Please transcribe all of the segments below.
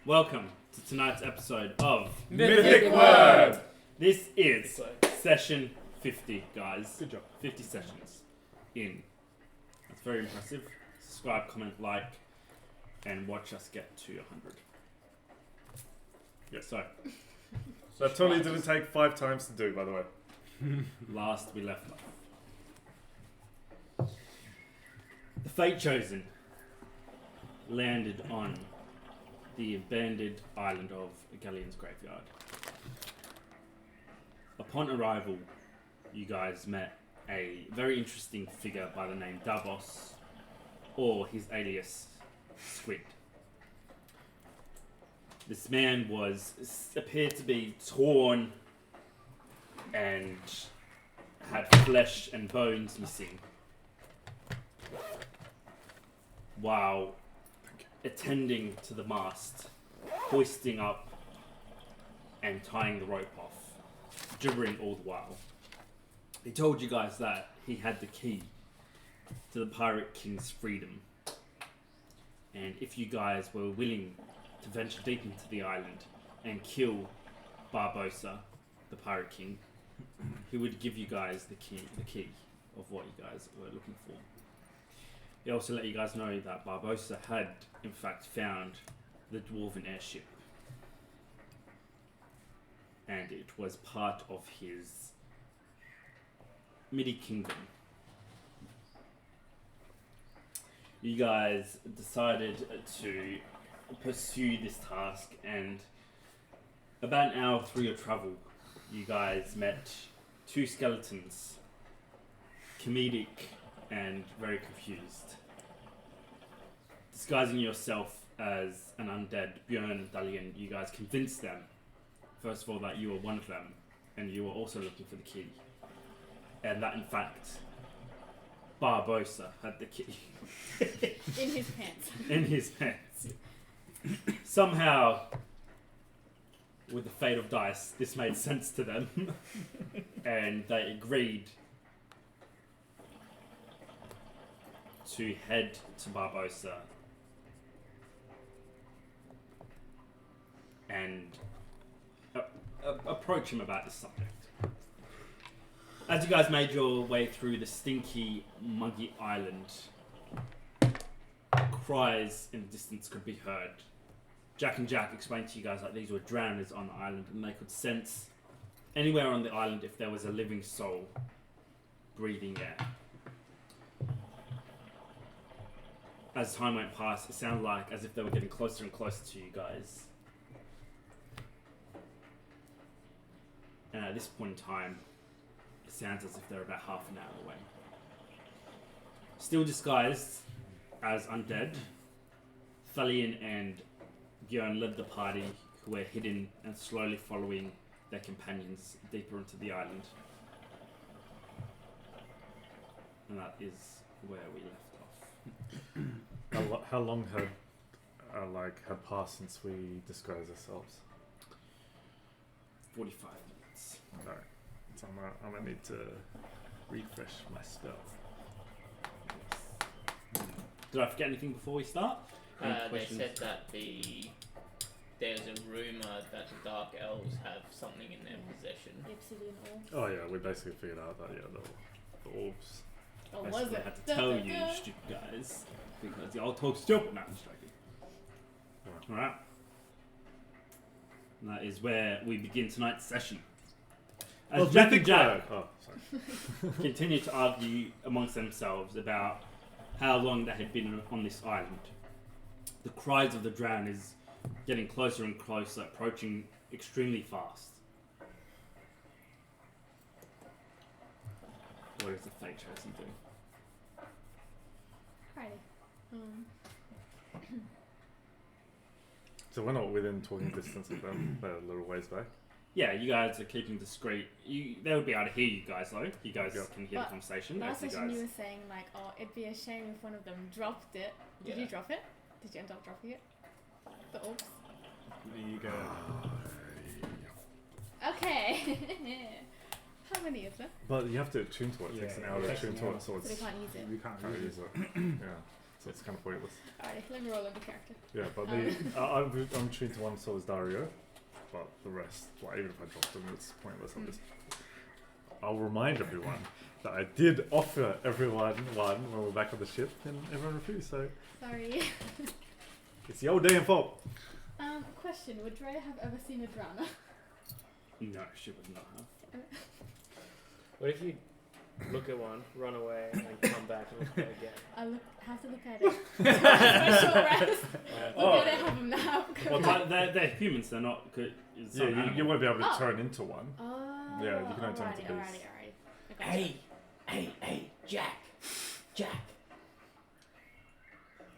Welcome to tonight's episode of Mythic Wyrd! This is session 50, guys. Good job. 50 sessions in. That's very impressive. Subscribe, comment, like, and watch us get to 100. Yeah, so. That totally didn't take 5 times to do, by the way. Last we left off. The Fate Chosen landed on the abandoned island of Galleon's Graveyard. Upon arrival, you guys met a very interesting figure by the name Barbossa, or his alias, Squid. This man appeared to be torn and had flesh and bones missing, while attending to the mast, hoisting up and tying the rope off, gibbering all the while. He told you guys that he had the key to the Pirate King's freedom, and if you guys were willing to venture deep into the island and kill Barbossa, the Pirate King, he would give you guys the key of what you guys were looking for. He also let you guys know that Barbossa had, in fact, found the Dwarven Airship, and it was part of his Midi Kingdom. You guys decided to pursue this task, and about an hour through your travel, you guys met 2 skeletons, comedic and very confused. Disguising yourself as an undead, Bjorn and Dalian, you guys convinced them, first of all, that you were one of them, and you were also looking for the key. And that, in fact, Barbossa had the key. In his pants. In his pants. Somehow, with the fate of dice, this made sense to them, and they agreed to head to Barbossa and approach him about this subject. As you guys made your way through the stinky, muggy island, cries in the distance could be heard. Jack and Jack explained to you guys that these were drowners on the island, and they could sense anywhere on the island if there was a living soul breathing air. As time went past, it sounded like as if they were getting closer and closer to you guys. And at this point in time, it sounds as if they're about half an hour away. Still disguised as undead, Thalian and Bjorn led the party, who were hidden and slowly following their companions deeper into the island. And that is where we left off. How long had passed since we disguised ourselves? 45 minutes. Alright. So I'm gonna need to refresh my spell. Did I forget anything before we start? They said that there's a rumour that the Dark Elves have something in their possession. The obsidian orbs. Oh yeah, we basically figured out that the orbs. Oh, That's was what I it? had to tell you, stupid guys, because y'all talk stupid now. Alright. And that is where we begin tonight's session. As Jack and Jack continue to argue amongst themselves about how long they had been on this island, the cries of the drowners getting closer and closer, approaching extremely fast. What does the Fate Chosen do? Alrighty. So we're not within talking distance of them, they're a little ways back. Yeah, you guys are keeping discreet. They would be able to hear you guys though. You guys can hear the But conversation. Last As you session guys... you were saying like, oh, it'd be a shame if one of them dropped it. Did Yeah. you drop it? Did you end up dropping it? The orbs? There you go. Okay. How many is there? But you have to attune to it. It takes an hour to attune to it, so So they it's can't use it. We can't can't use use it. it. Yeah. so it's kind of pointless. Alright, let me roll on the character. Yeah, but I'm tuned to one, so is Dario. But the rest, like, even if I drop them, it's pointless. I'll remind everyone that I did offer everyone one when we're back on the ship, and everyone refused, so Sorry. it's your damn fault. Question, would Drea have ever seen a drowner? No, she would not have. What if you look at one, run away, and then come back and look at it again? I have to look at it. For short rest. Oh. Look at it, have them now. Well, they're humans. They're not. It's not Yeah, you won't be able to Oh. turn into one. Oh, Yeah, you can only turn to beasts. alrighty. Hey, Jack.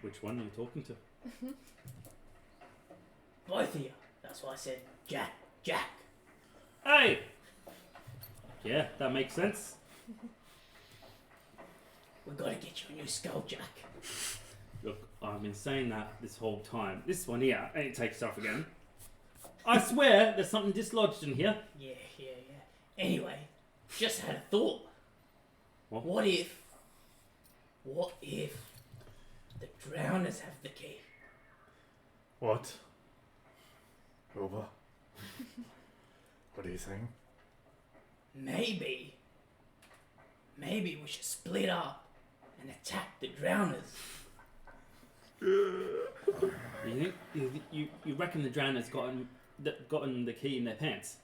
Which one are you talking to? Both of you. That's why I said Jack. Hey! Yeah, that makes sense. We gotta get you a new skull, Jack. Look, I've been saying that this whole time. This one here, and it takes off again. I swear there's something dislodged in here. Yeah. Anyway, just had a thought. What? What if the drowners have the key? What? Over. What are you saying? Maybe we should split up and attack the drowners. You think you reckon the drowners gotten the key in their pants?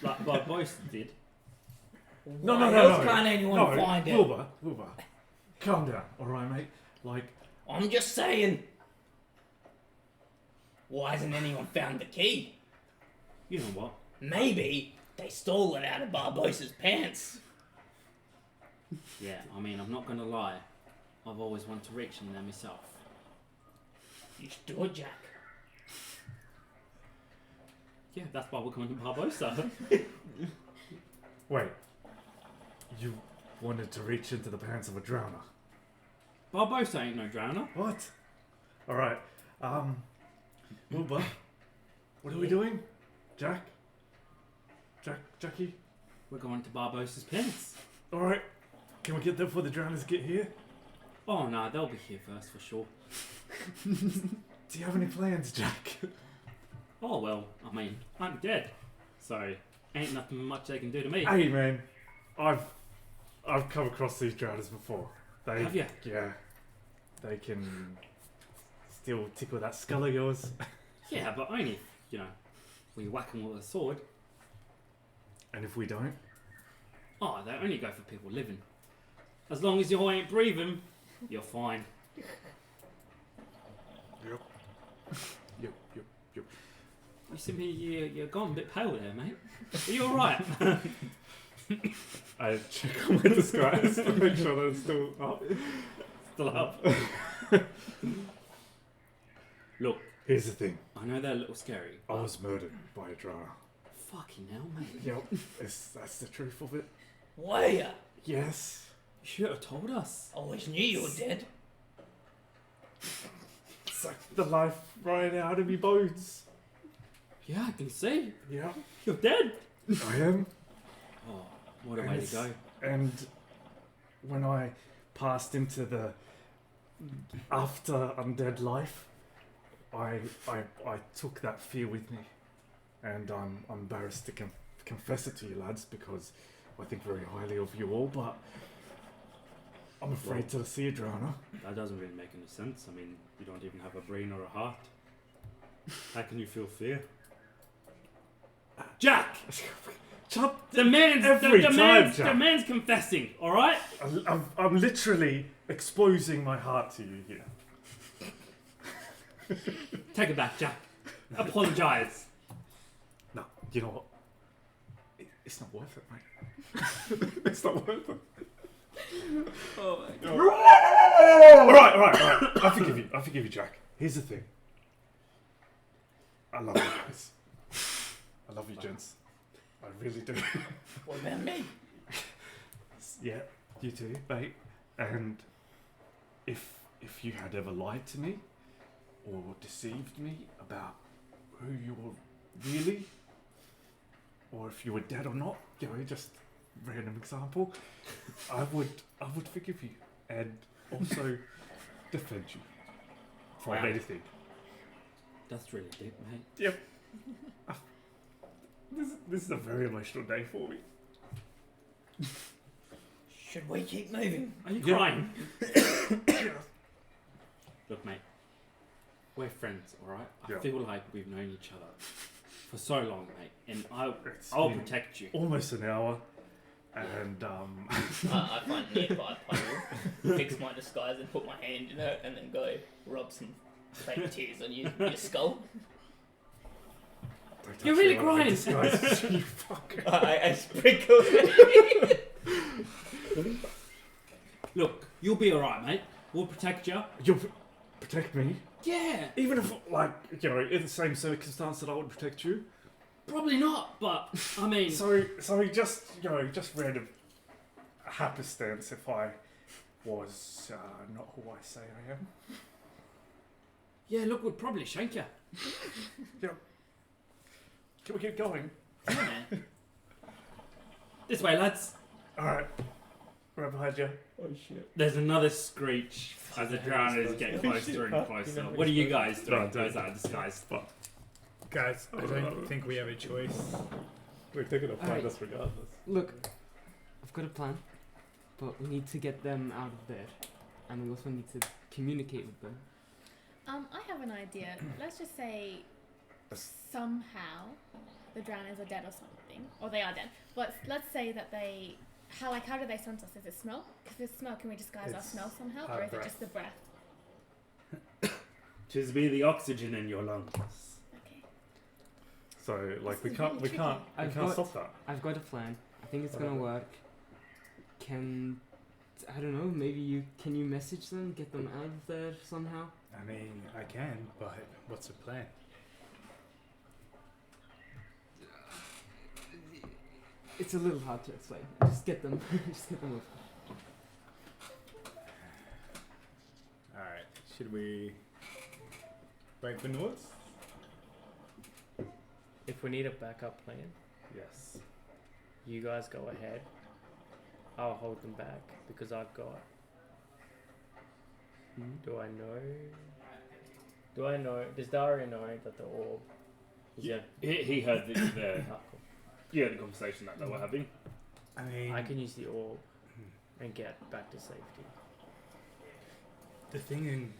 Like Barbossa did. No. Why else can't anyone find it? Wilbur, calm down, alright, mate? Like, I'm just saying. Why hasn't anyone found the key? You know what? Maybe they stole it out of Barbossa's pants. Yeah, I mean, I'm not gonna lie. I've always wanted to reach in there myself. You should do it, Jack. Yeah, that's why we're coming to Barbossa. wait. You wanted to reach into the pants of a drowner? Barbossa ain't no drowner. What? Alright, Wilbur, what are we doing? Jackie? We're going to Barbossa's pants. Alright, can we get there before the drowners get here? Oh no, they'll be here first for sure. Do you have any plans, Jack? Oh well, I mean, I'm dead, so ain't nothing much they can do to me. Hey man, I've come across these drowners before. Have you? Yeah. They can still tickle that skull of yours. Yeah, but only if, we whack them with a sword. And if we don't? Oh, they only go for people living. As long as you ain't breathing, you're fine. Yep. You seem to be, you're gone a bit pale there, mate. Are you alright? I check on my disguise to make sure that it's still up. Still up. Look, Here's the thing. I know they're a little scary. I was murdered by a drowner. Fucking hell, mate. Yep. That's the truth of it. Were ya? Yes. You should have told us. Always knew you were dead. Sucked the life right out of me bones. Yeah, I can see. Yeah. You're dead. I am. Oh, what a way to go. And when I passed into the after undead life, I took that fear with me, and I'm embarrassed to confess it to you lads because I think very highly of you all, but I'm afraid to see a drowner. That doesn't really make any sense. I mean, you don't even have a brain or a heart. How can you feel fear? Jack! The man's confessing, alright? I'm literally exposing my heart to you here. Take it back, Jack. Apologise. No, you know what? It's not worth it, mate. It's not worth it. Oh my god. Alright. I forgive you, Jack. Here's the thing. I love you guys. I love you, gents. I really do. What about me? Yeah, you too, mate. And if you had ever lied to me or deceived me about who you were really, or if you were dead or not, just random example, I would forgive you. and also defend you from Wow. anything. That's really deep, mate. Yep. This is a very emotional day for me. Should we keep moving? Are you Yeah. crying? Look, mate. We're friends, alright? I Yeah. feel like we've known each other for so long, mate. And It's I'll been protect you. almost an hour, and I find a nearby puddle, fix my disguise and put my hand in it, and then go rub some fake tears on your skull. Don't touch You're really me while I crying. disguise you fucker. I sprinkle it. Look, you'll be alright, mate. We'll protect you. You'll protect me, Yeah. even if, like, in the same circumstance that I would protect you. Probably not, but I mean, So just just random happenstance if I was not who I say I am. yeah. Look, we'd probably shank you. Can we keep going? Yeah, man. This way, lads. All right, right behind you. Oh shit. There's another screech as the drowners get closer and closer. What are you guys doing? Those are disguised. Guys, I don't think we have a choice. We're taking a fight Alright. us regardless. Look, I've got a plan, but we need to get them out of there, and we also need to communicate with them. I have an idea. Let's just say somehow the drowners are dead or something, or they are dead. But let's say that they, how do they sense us? Is it smell? Because if it's smell, can we disguise our It's smell somehow, our or is breath. it just the breath? Tis be the oxygen in your lungs. Okay. So like This is really tricky. I've can't got- stop that. I've got a plan. I think it's gonna work. I don't know, maybe can you message them, get them out of there somehow? I mean, I can, but what's the plan? It's a little hard to explain. Just get them, just get them off. Alright, should we break the north? If we need a backup plan, Yes. you guys go ahead. I'll hold them back because I've got. Do I know? Does Daria know that the orb? Yeah, he heard the Oh, cool. the conversation that they were having. I mean, I can use the orb and get back to safety. the thing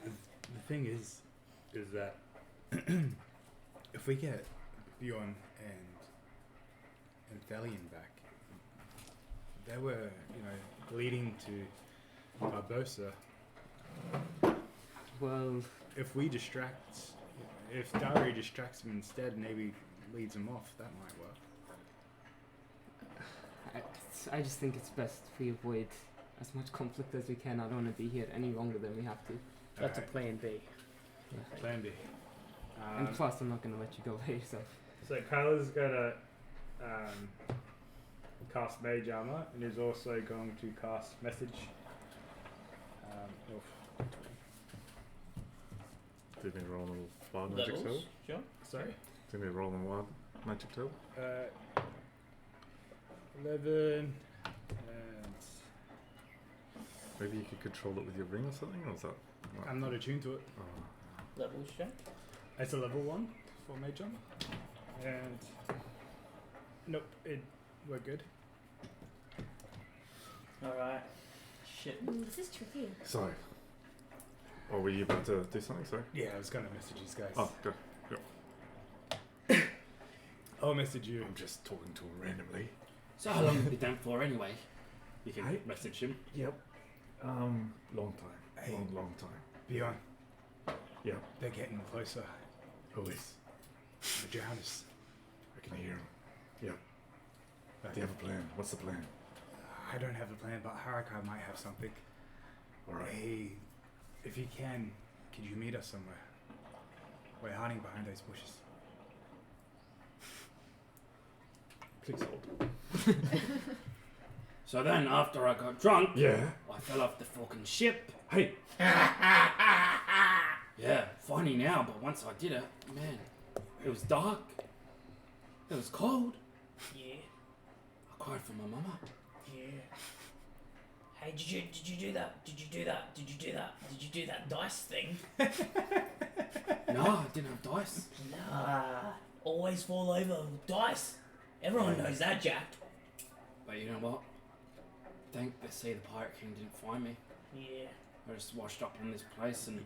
is that if we get Bjorn and Thalion back, they were, leading to Barbossa. Well, If we if Daria distracts him instead, maybe leads him off, that might work. I just think it's best we avoid as much conflict as we can. I don't want to be here any longer than we have to. That's Alright, a plan B. plan B. And plus, I'm not going to let you go by yourself. So Kyla's gonna cast Mage Armor and is also going to cast Message. Did we roll a wild magic tool? Levels, sure. Sorry? Did we roll a wild magic tool? 11 and Maybe you could control it with your ring or something, or is that? I'm not attuned to it. Oh. Levels, sure. It's a level 1 for Mage Armor. And nope, we're good. Alright. Shit. This is tricky. Sorry. Or were you about to do something? Sorry. Yeah, I was gonna message these guys. Oh, good. I'll message you. I'm just talking to him randomly. So how long have you been down for anyway? You can Hey. message him. Yep. Long time. Hey. Long time. Bjorn. Yeah. They're getting closer. Who is? The drowners. I can hear him. Do you have a plan? What's the plan? I don't have a plan, but Haraka might have something. Alright. Hey, if you can, could you meet us somewhere? We're hiding behind those bushes. Please hold. So then, after I got drunk, Yeah. I fell off the fucking ship. Hey. Yeah, funny now, but once I did it, man, it was dark. It was cold. Yeah. I cried for my mama. Yeah. Hey, did you do that? Did you do that? Did you do that? Did you do that dice thing? No, I didn't have dice. Nah, always fall over dice. Everyone knows that, Jack. But you know what? They say the Pirate King didn't find me. Yeah. I just washed up in this place and,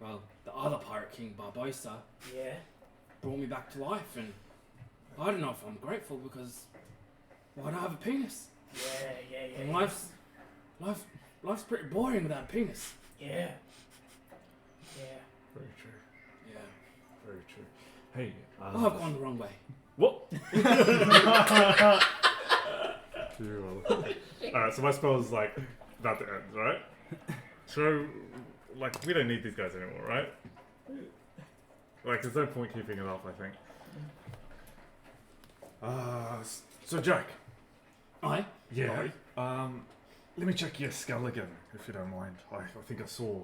well, the other Pirate King, Barbossa, Yeah. brought me back to life, and I don't know if I'm grateful because why do I have a penis? Yeah. And life's pretty boring without a penis. Yeah. Very true. Yeah. Very true. Hey, Oh, I've gone the wrong way. what? Alright, so my spell's like about to end, right? So, like, we don't need these guys anymore, right? Like, there's no point keeping it off, I think. So Jack. Aye? Yeah. Let me check your skull again, if you don't mind. I think I saw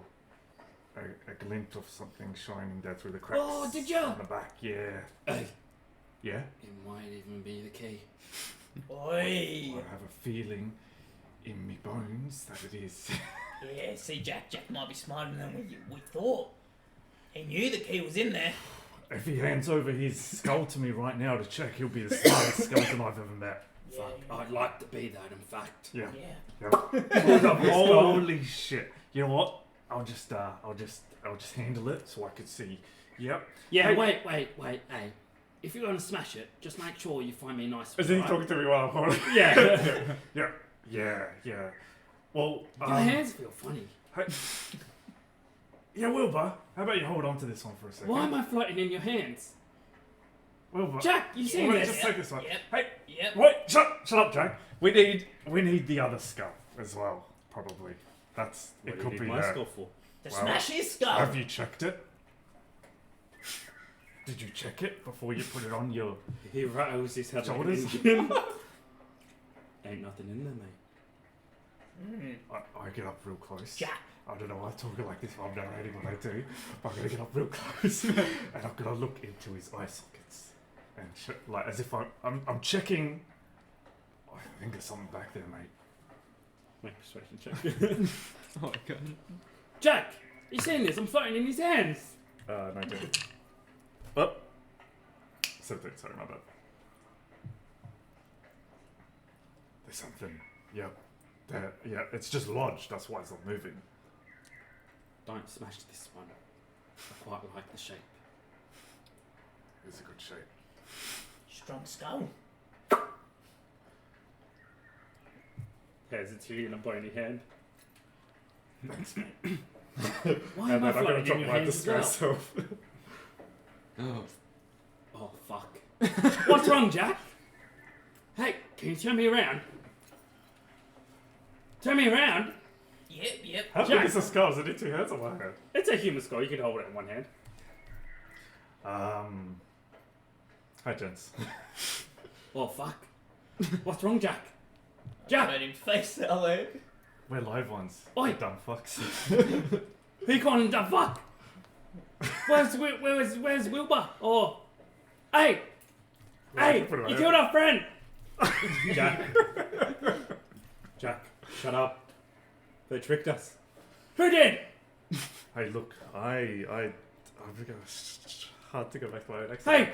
a glint of something shining there through the cracks. Oh, did ya? On the back, yeah. Hey. Yeah? It might even be the key. Oi. I have a feeling in me bones that it is. Yeah, see, Jack might be smarter than we thought. He knew the key was in there. If he hands over his skull to me right now to check, he'll be the smartest skeleton I've ever met. Yeah, Fuck, I'd like to be that, in fact. Yeah. Yeah. Holy shit! You know what? I'll just handle it so I could see. Yep. Yeah, Hey. wait, hey. If you're gonna smash it, just make sure you find me a nice Is one, he right? talking to me while I'm holding? Yeah. Yeah. Well, Your hands feel funny. Hey. Yeah, Wilbur. How about you hold on to this one for a second? Why am I floating in your hands? Wilbur. Jack, you seen Wait, this? just take this one. Yep. Hey, Yep. wait! Shut up, Jack. We need the other skull as well. Probably. That's What it. do Could you be need my that. skull for? To Well, smash his skull. Have you checked it? Did you check it before you put it on your? He rattles his head like an Shoulders? engine. Ain't nothing in there, mate. I get up real close. Jack. I don't know why I talk it like this while I'm narrating what I do, but I'm gonna get up real close and I'm gonna look into his eye sockets and like as if I'm checking. I think there's something back there, mate. Make a persuasion check. Oh my god. Jack, you seen this? I'm floating in his hands. 19. Oh. 17. Sorry, my bad. There's something. Yep. There. Yeah. It's just lodged. That's why it's not moving. Don't smash this one. I quite like the shape. It's a good shape. Strong skull. Here's it to you in a bony hand. Thanks, mate. Why And am I then I'm gonna floating in drop your my hands as well? disguise self. Oh. Oh, fuck. What's wrong, Jack? Hey, can you turn me around? Turn me around? Yep. How Jack. big is the skull? Is it in 2 hands or 1 hand? It's a human skull. You can hold it in one hand. Hi, gents. Oh, fuck. What's wrong, Jack? Jack! I made him face that way. We're live ones. Oi. You dumb fucks. Who you calling the fuck? Where's Wilbur? Oh, hey, hey, Put it you right killed our friend. Jack, shut up. They tricked us. Who did? Hey, look, I'm gonna hard to go back to my next. Hey,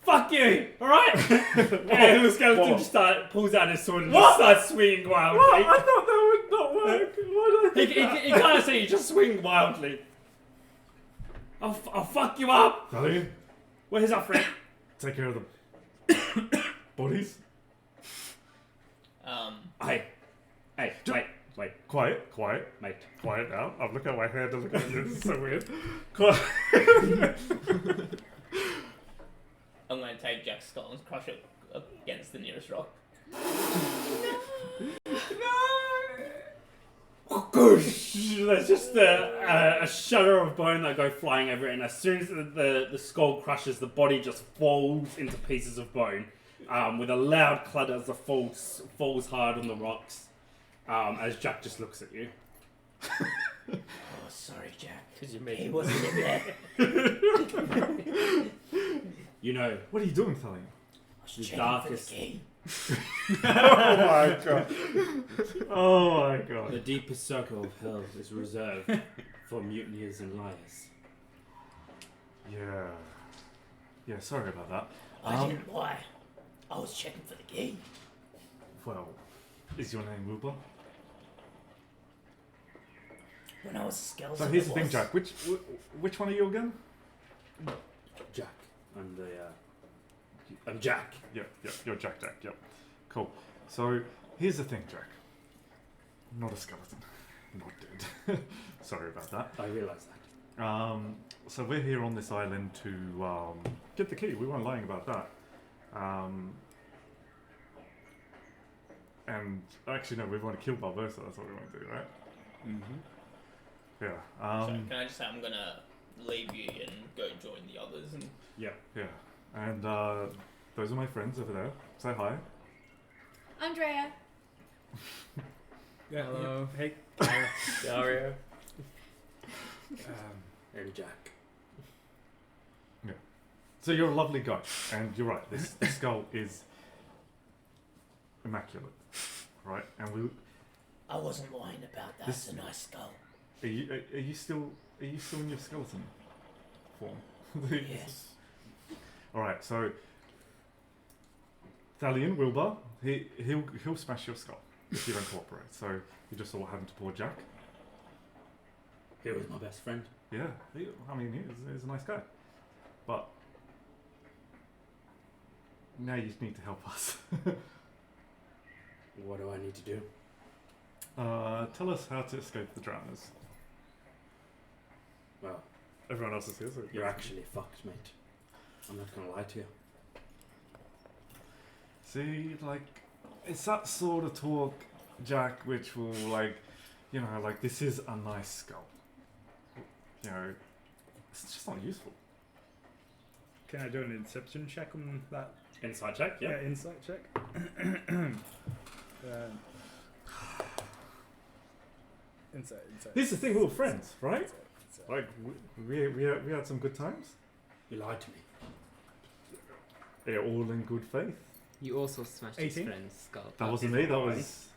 fuck you. All right. And the skeleton Whoa. just pulls out his sword and What? just starts swinging wildly. What? I thought that would not work. Why did I think that? He can't see you. Just swing wildly. I'll fuck you up. Valiant, Where's our friend? take care of the bodies. Hey, wait, Quiet, mate. quiet now. I'm looking at my hand and looking at you. This is so weird. Quiet. I'm going to take Jack's skull and crush it against the nearest rock. There's just a shudder of bone that go flying over it, and as soon as the skull crushes, the body just falls into pieces of bone, with a loud clatter as the falls hard on the rocks, as Jack just looks at you. Oh, sorry, Jack. Because you made He him. wasn't in there. You know, What are you doing, Valiant? was The checking darkest- for the key. Oh my god. Oh my god. The deepest circle of hell is reserved for mutineers and liars. Yeah. Yeah, sorry about that. I didn't lie. I was checking for the key. Well, is your name Wilbur? When I was a skeleton. So here's the it thing, was. Jack. Which one are you again? Jack. I'm the. I'm Jack. Yep, you're Jack, yep. Cool. So, here's the thing, Jack. Not a skeleton. Not dead. Sorry about that. I realise that. So we're here on this island to get the key. We weren't lying about that. And actually, no, we want to kill Barbossa. That's what we want to do, right? Mm-hmm. Yeah. So can I just say I'm gonna leave you and go join the others and Yeah. And those are my friends over there. Say hi. Andrea. Yeah. Hello. Hey. Dario. And Jack. So you're a lovely guy, and you're right. This skull is immaculate, right? And I wasn't lying about that. This- It's a nice skull. are you still in your skeleton form? Yes. All right. So Thalion Wilbur, he'll smash your skull if you don't cooperate. So you just saw what happened to poor Jack. He was my best friend. Yeah, he's a nice guy, but now you need to help us. What do I need to do? Tell us how to escape the drowners. Well, Everyone else is here, so you're actually fucked, mate. I'm not gonna lie to you. see, like, it's that sort of talk, Jack, which will, like, this is a nice skull. It's just not useful. Can I do an inception check on that? Inside check, yeah. Insight check. Insight. Here's the thing, we were friends, right? Insight. Like, we had some good times. You lied to me. They're all in good faith. You also smashed his 18? friend's skull. That wasn't me, that was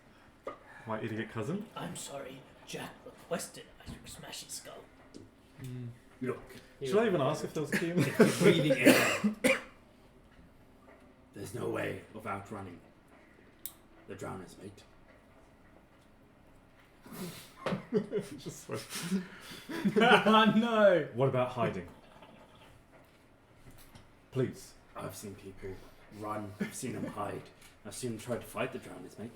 my idiot cousin. I'm sorry. Jack requested I smash his skull. Look, Should I even ask if there was a key in if you're breathing air, there's no way of outrunning the drowners, mate. Just went- No. What about hiding? Please. I've seen people run, I've seen them hide, I've seen them try to fight the drowners, mate.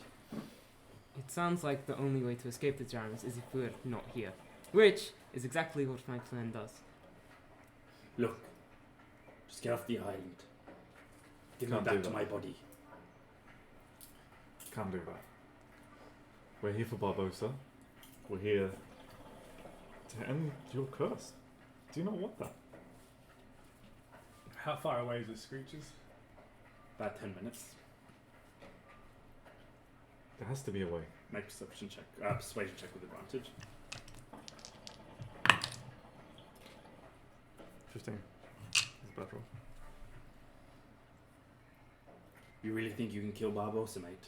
It sounds like the only way to escape the drowners is if we're not here. Which is exactly what my plan does. Look, just get off the island. Give Can't me do back to that. my body. Can't do that. We're here for Barbossa. We're here to end your curse. Do you not want that? How far away is the Screeches? About 10 minutes. There has to be a way. Make perception check, persuasion check with advantage. 15. That's a bad roll. You really think you can kill Barbossa, mate?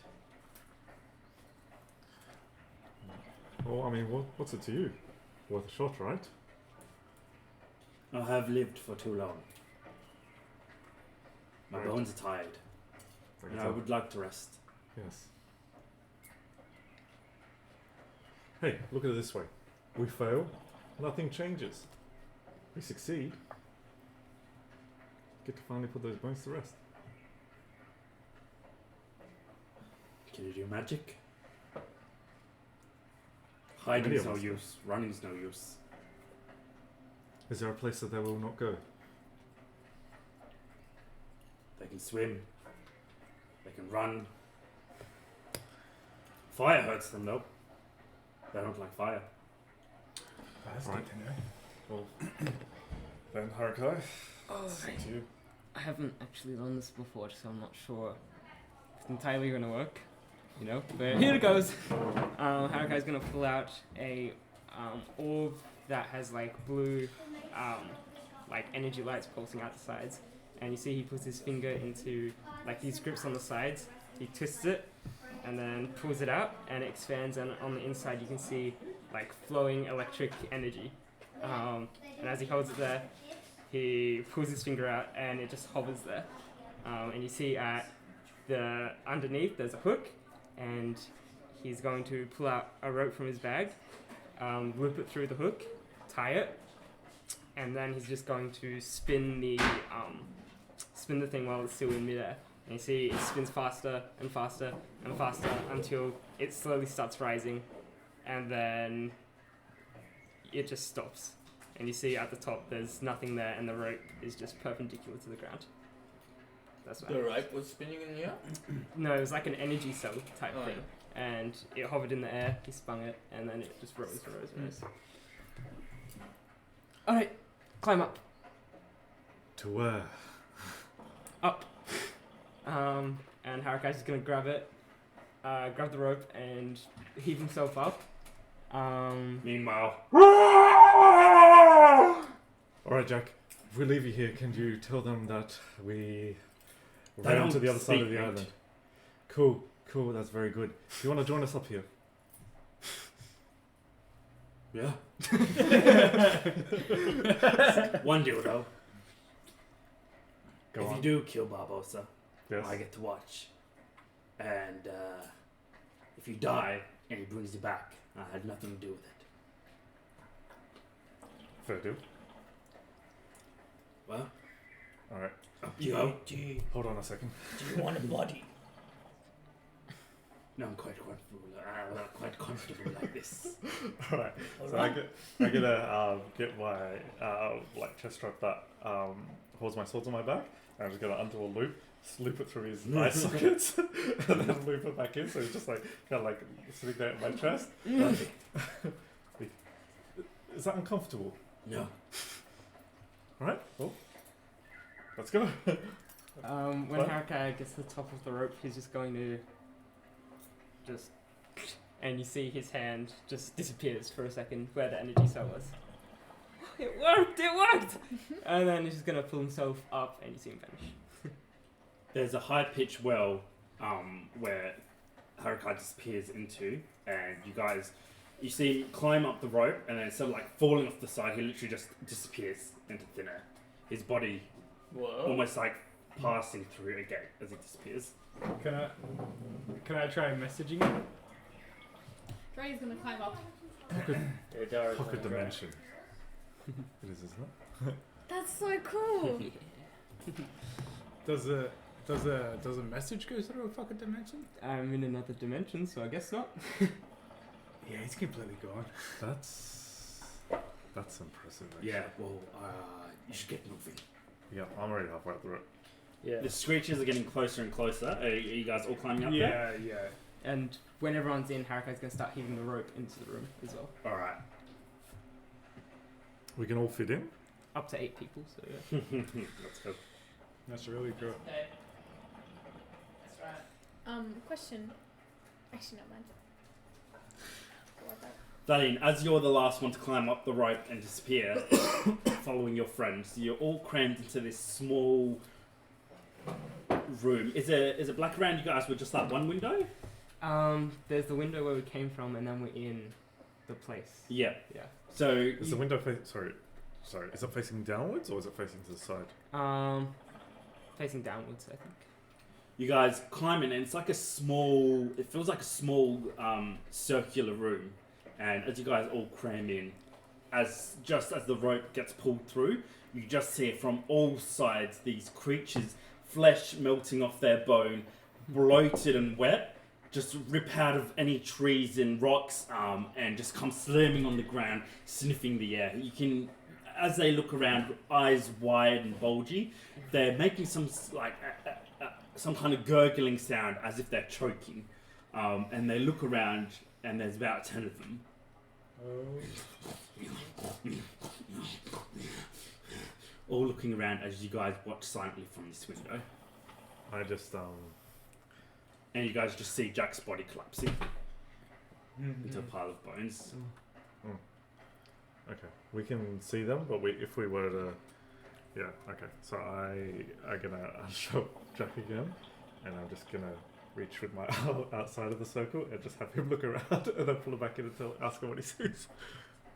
Well, I mean, what's it to you? Worth a shot, right? I have lived for too long. My Right. bones are tired, Like and it's I a- would like to rest. Yes. Hey, look at it this way. We fail, nothing changes. We succeed, get to finally put those bones to rest. Can you do magic? Hiding's Many of no us do. use. Running's no use. Is there a place that they will not go? They can swim. They can run. Fire hurts them though. They don't like fire. That's Right. good to know. Well, then Harakai, Oh, to you. I haven't actually done this before, so I'm not sure if it's entirely going to work. But here it goes. Harakai's going to pull out a orb that has like blue, like energy lights pulsing out the sides, and you see he puts his finger into like these grips on the sides. He twists it and then pulls it out, and it expands. And on the inside, you can see like flowing electric energy. And as he holds it there, he pulls his finger out, and it just hovers there. And you see at the underneath there's a hook, and he's going to pull out a rope from his bag, loop it through the hook, tie it, and then he's just going to spin the thing while it's still in midair. And you see it spins faster and faster and faster until it slowly starts rising, and then it just stops. And you see at the top there's nothing there, and the rope is just perpendicular to the ground. That's what The happens. rope was spinning in the air? No, it was like an energy cell type Oh, thing. And it hovered in the air, he spun it, and then it just rose and rose and rose. Alright, climb up. To where? Up. And Harakai's just gonna grab it, grab the rope, and heave himself up. Meanwhile, Alright, Jack. If we leave you here, can you tell them that we They ran don't to the other side of speak, the mate. island? Cool, that's very good. Do you want to join us up here? yeah. One dildo. Go If on. you do kill Barbossa, Yes. I get to watch. And if you die and he brings you back, I had nothing to do with it. Fair deal. Well, Alright. up you go. Hold on a second. Do you want a body? No, I'm quite comfortable. I'm not quite comfortable like this. Alright. So Alright. I'm gonna get my like chest strap that holds my swords on my back. I'm just gonna undo a loop, loop it through his eye sockets, and then loop it back in. So it's just like kind of like sitting there at my chest. Is that uncomfortable? No. Alright. Well, let's go. When What? Harakai gets to the top of the rope, he's just going to just... And you see his hand just disappears for a second where the energy cell was. It worked! And then he's just going to pull himself up, and you see him vanish. There's a high-pitched well where Harakai disappears into, and you see him climb up the rope, and then instead of like falling off the side, he literally just disappears into thin air. His body Whoa. almost like passing through a gate as he disappears. Can I try messaging him? Dre's gonna climb up. Yeah, Dara's Pocket gonna dimension. It is, isn't it? That's so cool. Does a message go through a fucking dimension? I'm in another dimension, so I guess not. Yeah, he's completely gone. That's impressive. Actually. Yeah, well, you should get moving. Yeah, I'm already halfway up the rope. Yeah. The screeches are getting closer and closer. Are you guys all climbing up there? Yeah. And when everyone's in, Harakai's going to start heaving the rope into the room as well. Alright. We can all fit in. Up to 8 people, so yeah. Let's go. That's really cool. Hey. That's right. Question. Actually, not mine. What about- Darlene, as you're the last one to climb up the rope and disappear, following your friends, you're all crammed into this small room. Is it black around you guys with just that one window? There's the window where we came from, and then we're in the place. Yeah. Yeah. So Is the window sorry, is it facing downwards or is it facing to the side? Facing downwards, I think. you guys climb in, and it's like it feels like a small circular room. And as you guys all cram in, as the rope gets pulled through, you just see it from all sides, these creatures, flesh melting off their bone, bloated and wet, just rip out of any trees and rocks, and just come slamming on the ground, sniffing the air. You can, as they look around, eyes wide and bulgy, they're making some kind of gurgling sound as if they're choking. And they look around, and there's about 10 of them. All looking around as you guys watch silently from this window. I just And you guys just see Jack's body collapsing into a pile of bones. okay. We can see them, but if we were to Yeah. Okay. So I'm gonna show Jack again, and I'm just gonna reach with my arm outside of the circle and just have him look around, and then pull him back in and ask him what he sees.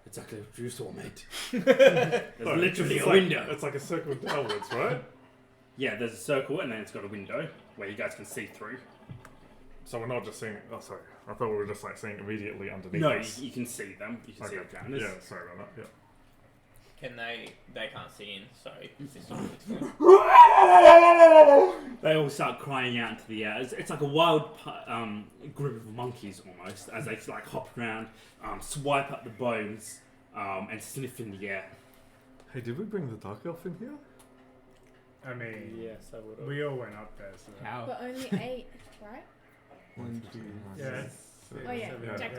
Exactly what you saw, mate. There's Sorry, literally it's a window. It's like a circle downwards, right? Yeah, there's a circle and then it's got a window where you guys can see through. So we're not just seeing. Oh, sorry. I thought we were just like seeing immediately underneath No, us. you can see them. You can see the drowners. Yeah. Sorry about that. Yeah. Can they can't see in, sorry. Is this not explained? They all start crying out into the air. It's like a wild group of monkeys almost, as they like hop around, swipe up the bones, and sniff in the air. Hey, did we bring the dark elf in here? I mean, Yes, I would. we all went up there, so. How? But only 8, right? 1, 2, Yeah. Oh, yeah. Yeah. Jack.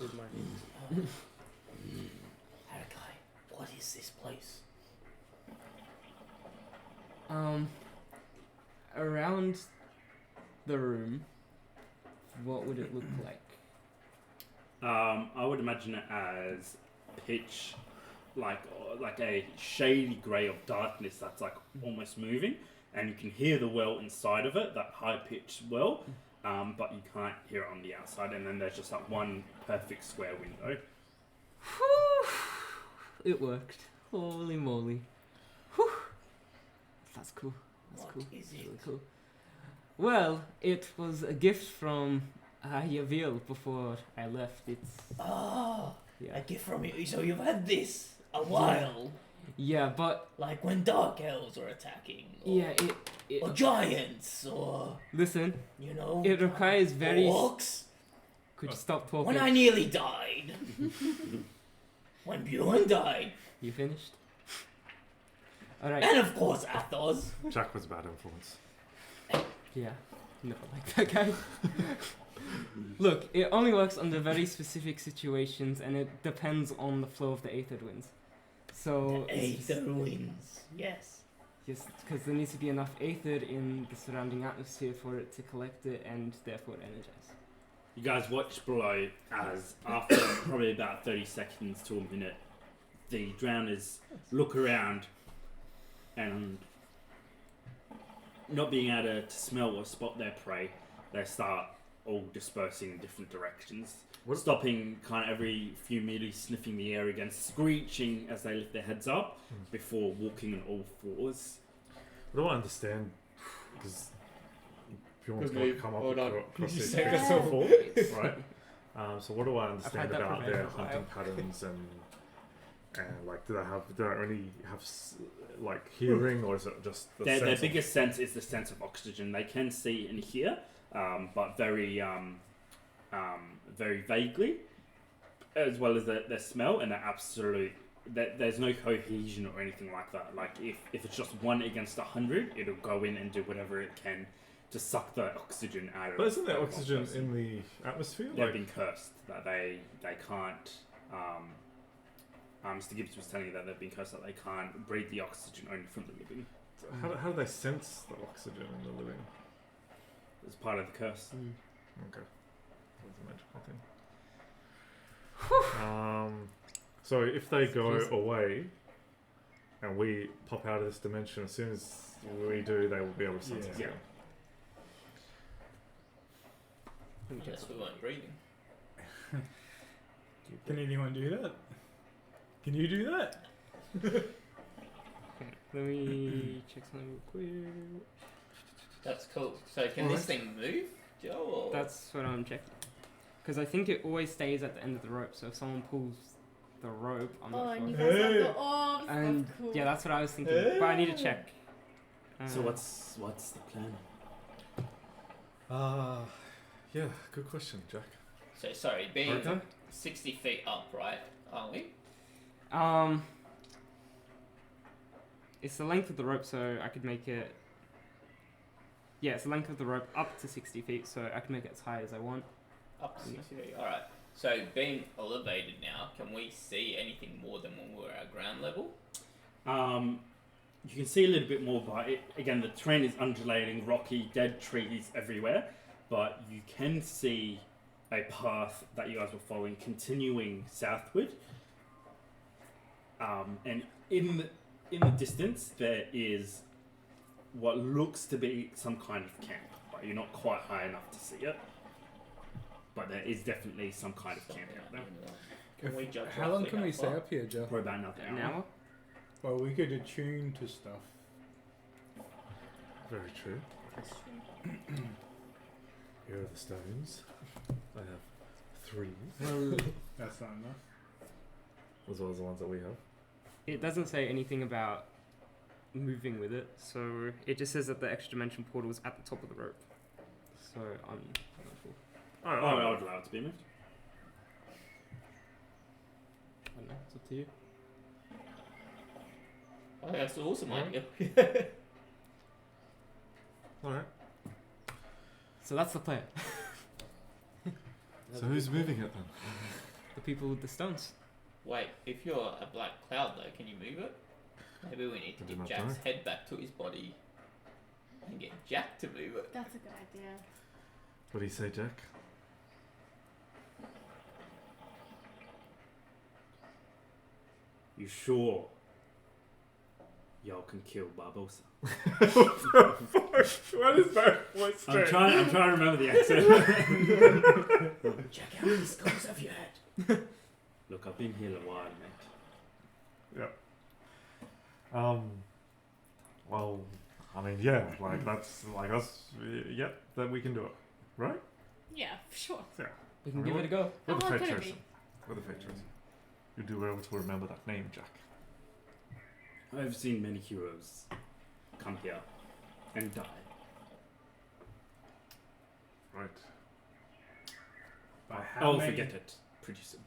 With my Harakai, what is this place? Around the room, what would it look like? I would imagine it as pitch, like a shady grey of darkness that's like almost moving, and you can hear the well inside of it, that high-pitched well, but you can't hear it on the outside. And then there's just that one perfect square window. It worked. Holy moly. Whew. That's cool. That's What cool. is That's it? really cool. Well, it was a gift from Yavil before I left. It's Ah, yeah, a gift from you. So you've had this a while. yeah, but Like when dark elves are attacking. Or, yeah, it or giants, or, listen. you know. It requires very. orcs. Could you stop talking? When I nearly died. When Bjorn died. You finished? All right. And of course Athos. Jack was a bad influence. Yeah, never like that guy. Look, it only works under very specific situations, and it depends on the flow of the aether winds. So, Aether winds. Yes. yes, because there needs to be enough aether in the surrounding atmosphere for it to collect it and therefore energize. You guys watch below as after probably about 30 seconds to a minute, the drowners look around and not being able to smell or spot their prey, they start all dispersing in different directions. Stopping kind of every few meters, sniffing the air again, screeching as they lift their heads up before walking on all fours. I don't understand because Bjorn's Good going to move. come up Hold on. across You this say that's so. fall, right? So what do I understand that about from their Endeavour. hunting patterns and like do they only have like hearing, or is it just the Their sense biggest sense is the sense of oxygen. They can see and hear, but very vaguely, as well as their smell and their absolute. There's no cohesion or anything like that. Like if it's just 1 against 100, it'll go in and do whatever it can to suck the oxygen out of. But isn't there one oxygen person. in the atmosphere? They've Like, been cursed that they can't. Mr. Gibbs was telling you that they've been cursed that they can't breathe the oxygen only from the living. how do they sense the oxygen in the living? It's part of the curse. Okay, that's a magical thing. So if they go away and we pop out of this dimension, as soon as we do, they will be able to sense us. Yeah. Unless we weren't breathing. Can anyone do that? Can you do that? Okay, let me check something real quick. That's cool. So can this thing move, Joe? Or? That's what I'm checking. Because I think it always stays at the end of the rope, so if someone pulls the rope, I'm Oh, not and you sure. guys have the orbs. And That's cool. yeah, that's what I was thinking. But I need to check. So what's the plan? Yeah, good question, Jack. So sorry, being Okay. 60 feet up, right? Aren't we? It's the length of the rope, so I could make it. Yeah, it's the length of the rope up to 60 feet, so I can make it as high as I want. Up to 60 feet. Alright. So being elevated now, can we see anything more than when we're at ground level? You can see a little bit more, but again, the terrain is undulating, rocky, dead trees everywhere. But you can see a path that you guys were following, continuing southward. And in the distance, there is what looks to be some kind of camp. But you're not quite high enough to see it. But there is definitely some kind of camp out there. Can we judge How long roughly can how we far? stay up here, Joe? For about another An hour. hour? Well, we could attune to stuff. Very true. That's true. Here are the stones. I have 3, That's not enough. as well as the ones that we have. It doesn't say anything about moving with it, so it just says that the extra dimension portal is at the top of the rope. So I'm not sure. Oh, I would allow it to be moved. I don't know, it's up to you. I think that's an awesome idea. Alright. So that's the plan. So who's moving it then? The people with the stones. Wait, if you're a black cloud though, can you move it? Maybe we need to I do get not Jack's know. head back to his body and get Jack to move it. That's a good idea. What do you say, Jack? You sure y'all can kill Barbossa? What is that voice? I'm trying to remember the accent. Jack, how many skulls have you had? Look, I've been here a while, mate. Well, I mean, yeah, like that's like us. Yeah, then we can do it, right? Yeah, sure. We can give it a go. With the How hard fate could it tracer. be? With the fate tracer. You do well to remember that name, Jack. I've seen many heroes come here and die. Right. But how I'll many forget it pretty soon.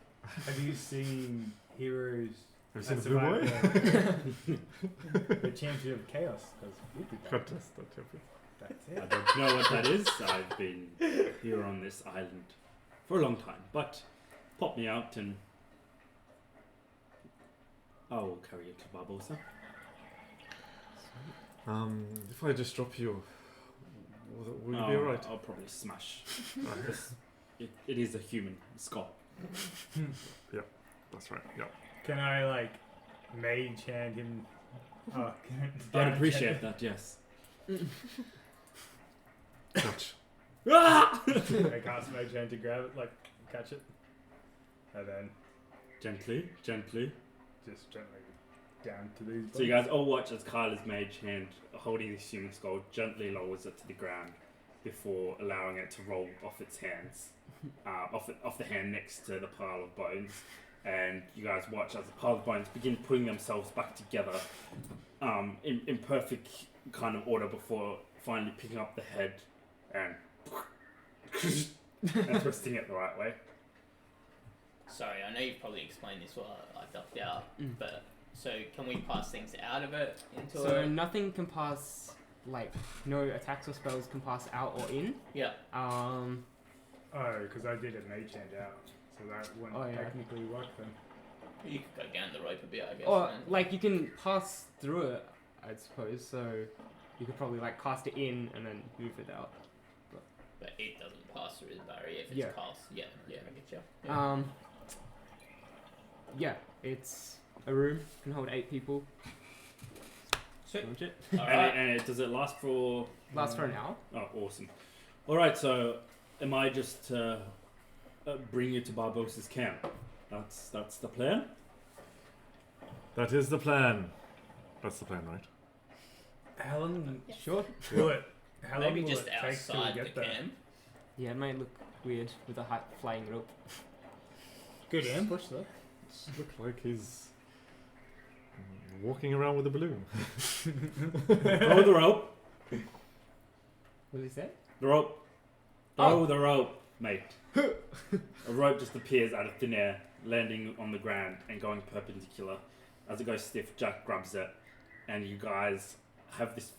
have you seen heroes? Have you seen that the blue boy? survived the Champion of Chaos? Because we did that. Fantastic. That's I it. don't know what that is. I've been here on this island for a long time, but pop me out and I will carry you to Barbossa. If I just drop you, will you be Oh, alright? I'll probably smash. Right. Because it is a human skull. That's right. Yeah. Can I like mage hand him? Oh, I'd appreciate that, yes. Catch. Ah! I cast mage hand to grab it, like catch it, and then Gently, gently. just gently down to these. So you guys all watch as Kyla's mage hand, holding this human skull, gently lowers it to the ground before allowing it to roll off its hands, off the hand next to the pile of bones. And you guys watch as the pile of bones begin putting themselves back together in perfect kind of order before finally picking up the head and twisting it the right way. Sorry, I know you've probably explained this while I ducked out, Mm. but so can we pass things out of it into So it? nothing can pass, like, no attacks or spells can pass out or in. Yeah. Oh, because I did a mage hand out, so that wouldn't Oh, yeah. technically work then. You could go down the rope a bit, I guess. Or, and- like, you can pass through it, I suppose, so you could probably, like, cast it in and then move it out. but it doesn't pass through the barrier if it's Yeah. cast. Yeah, I get you. Yeah. Yeah, it's a room, can hold 8 people. Sweet. Launch it. And does it last for... Lasts for an hour. Oh, awesome. Alright, so am I just to bring you to Barbossa's camp? That's the plan? That is the plan. That's the plan, right? How long Yes. Sure. will it? How long Maybe will just it take till we outside the get there? camp. Yeah, it might look weird with a high flying rope. Good ambush though. Look like he's walking around with a balloon. Throw the rope. What did he say? The rope. Throw the rope, mate. A rope just appears out of thin air, landing on the ground and going perpendicular. As it goes stiff, Jack grabs it, and you guys have this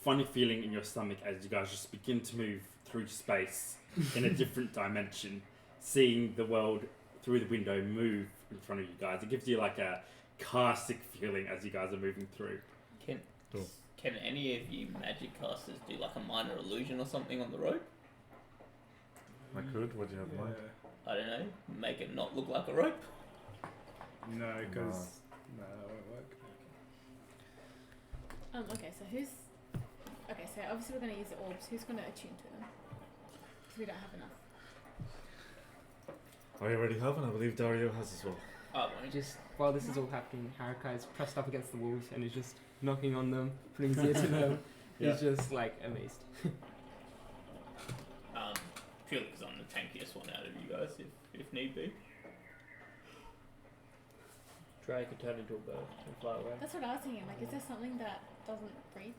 funny feeling in your stomach as you guys just begin to move through space in a different dimension, seeing the world through the window move in front of you guys. It gives you like a car-sick feeling as you guys are moving through. Can any of you magic casters do like a minor illusion or something on the rope? I could. What do you have in mind? I don't know. Make it not look like a rope. No, because no, that won't work. Okay, so who's... Okay, so obviously we're going to use the orbs. Who's going to attune to them? Because we don't have enough. I already have, and I believe Dario has as well. Oh, Just while this is all happening, Harakai is pressed up against the walls and is just knocking on them, putting his ear to them. Yeah. He's just like amazed. purely because I'm the tankiest one out of you guys, if need be. Dry could turn into a bird and fly away. That's what I was thinking. Like, is there something that doesn't breathe?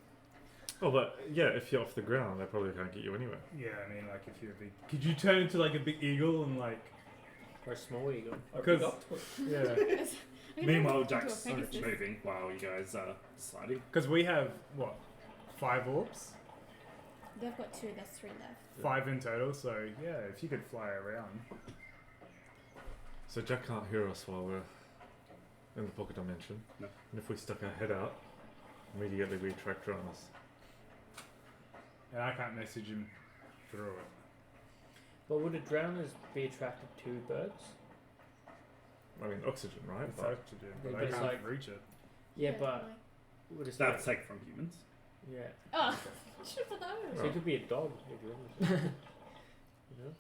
Oh, but yeah, if you're off the ground, they probably can't get you anywhere. Yeah, I mean, like, if you're a big... Could you turn into, like, a big eagle and, like... Or a small eagle. Or Because- big octopus. Yeah. I can Meanwhile, turn into a Jack's Pegasus. moving while you guys are deciding. Because we have, what, 5 orbs? They've got 2, there's 3 left. 5 in total, so, yeah, if you could fly around. So Jack can't hear us while we're in the pocket dimension. No. And if we stuck our head out, immediately we attract drones. And I can't message him through it. But would the drowners be attracted to birds? I mean, oxygen, right? It's But oxygen, Yeah, but but I it's can't like- reach it. Yeah, but like- would it That's taken from humans. Yeah. Oh, should have known. So it could be a dog if you want. You know?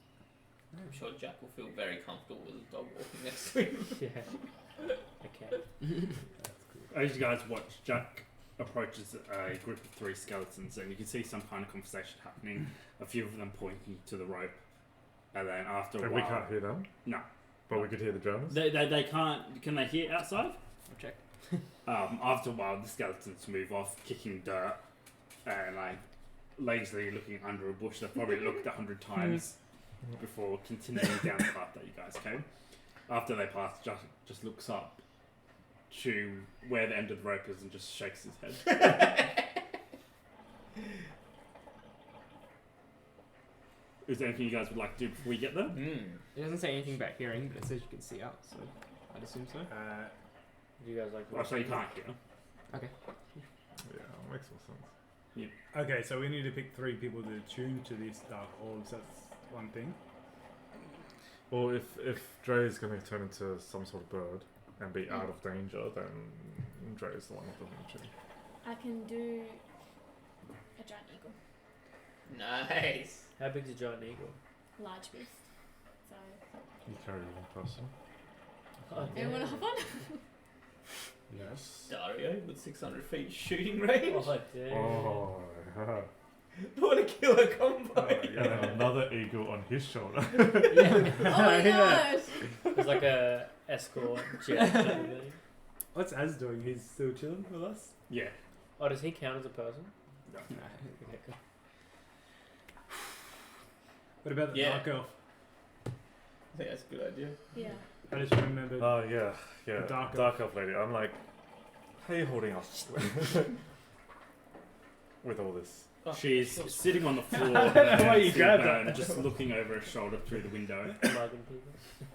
I'm sure Jack will feel very comfortable with a dog walking next to him. Yeah. Okay. As you guys watch, Jack approaches a group of 3 skeletons, and you can see some kind of conversation happening. A few of them pointing to the rope, and then after a and while, we can't hear them. No. But we could hear the drones. They can't. Can they hear outside? I'll check. After a while, the skeletons move off, kicking dirt, and like lazily looking under a bush. They've probably looked 100 times before continuing down the path that you guys came. After they pass, Jack just looks up to where the end of the rope is and just shakes his head. Is there anything you guys would like to do before we get there? It doesn't say anything about hearing, but it says you can see out, so I'd assume so. Do you guys like? Well, so you can't hear. Okay. Yeah, makes more sense. Okay, so we need to pick 3 people to tune to these dark orbs. That's one thing. Or if Dre is going to turn into some sort of bird and be out of danger, then Dre is the one with the tune. I can do a giant eagle. Nice. How big's a giant eagle? Large beast. So, You carry one person. Oh, anyone hop on? Yes. Dario with 600 feet shooting range. Oh damn. Oh, What a killer combo. and then another eagle on his shoulder. Yeah. Oh my gosh! It's like a escort jet. Kind of thing. What's Az doing? He's still chilling with us? Yeah. Oh, does he count as a person? No. What about the Yeah. dark elf? I think that's a good idea. Yeah. I just remembered. Oh, yeah. The dark Dark elf lady. I'm like, how are you holding us? With all this. Oh, She's so sitting on the floor, Why you grabbed and that? just looking over her shoulder through the window, Mugging people.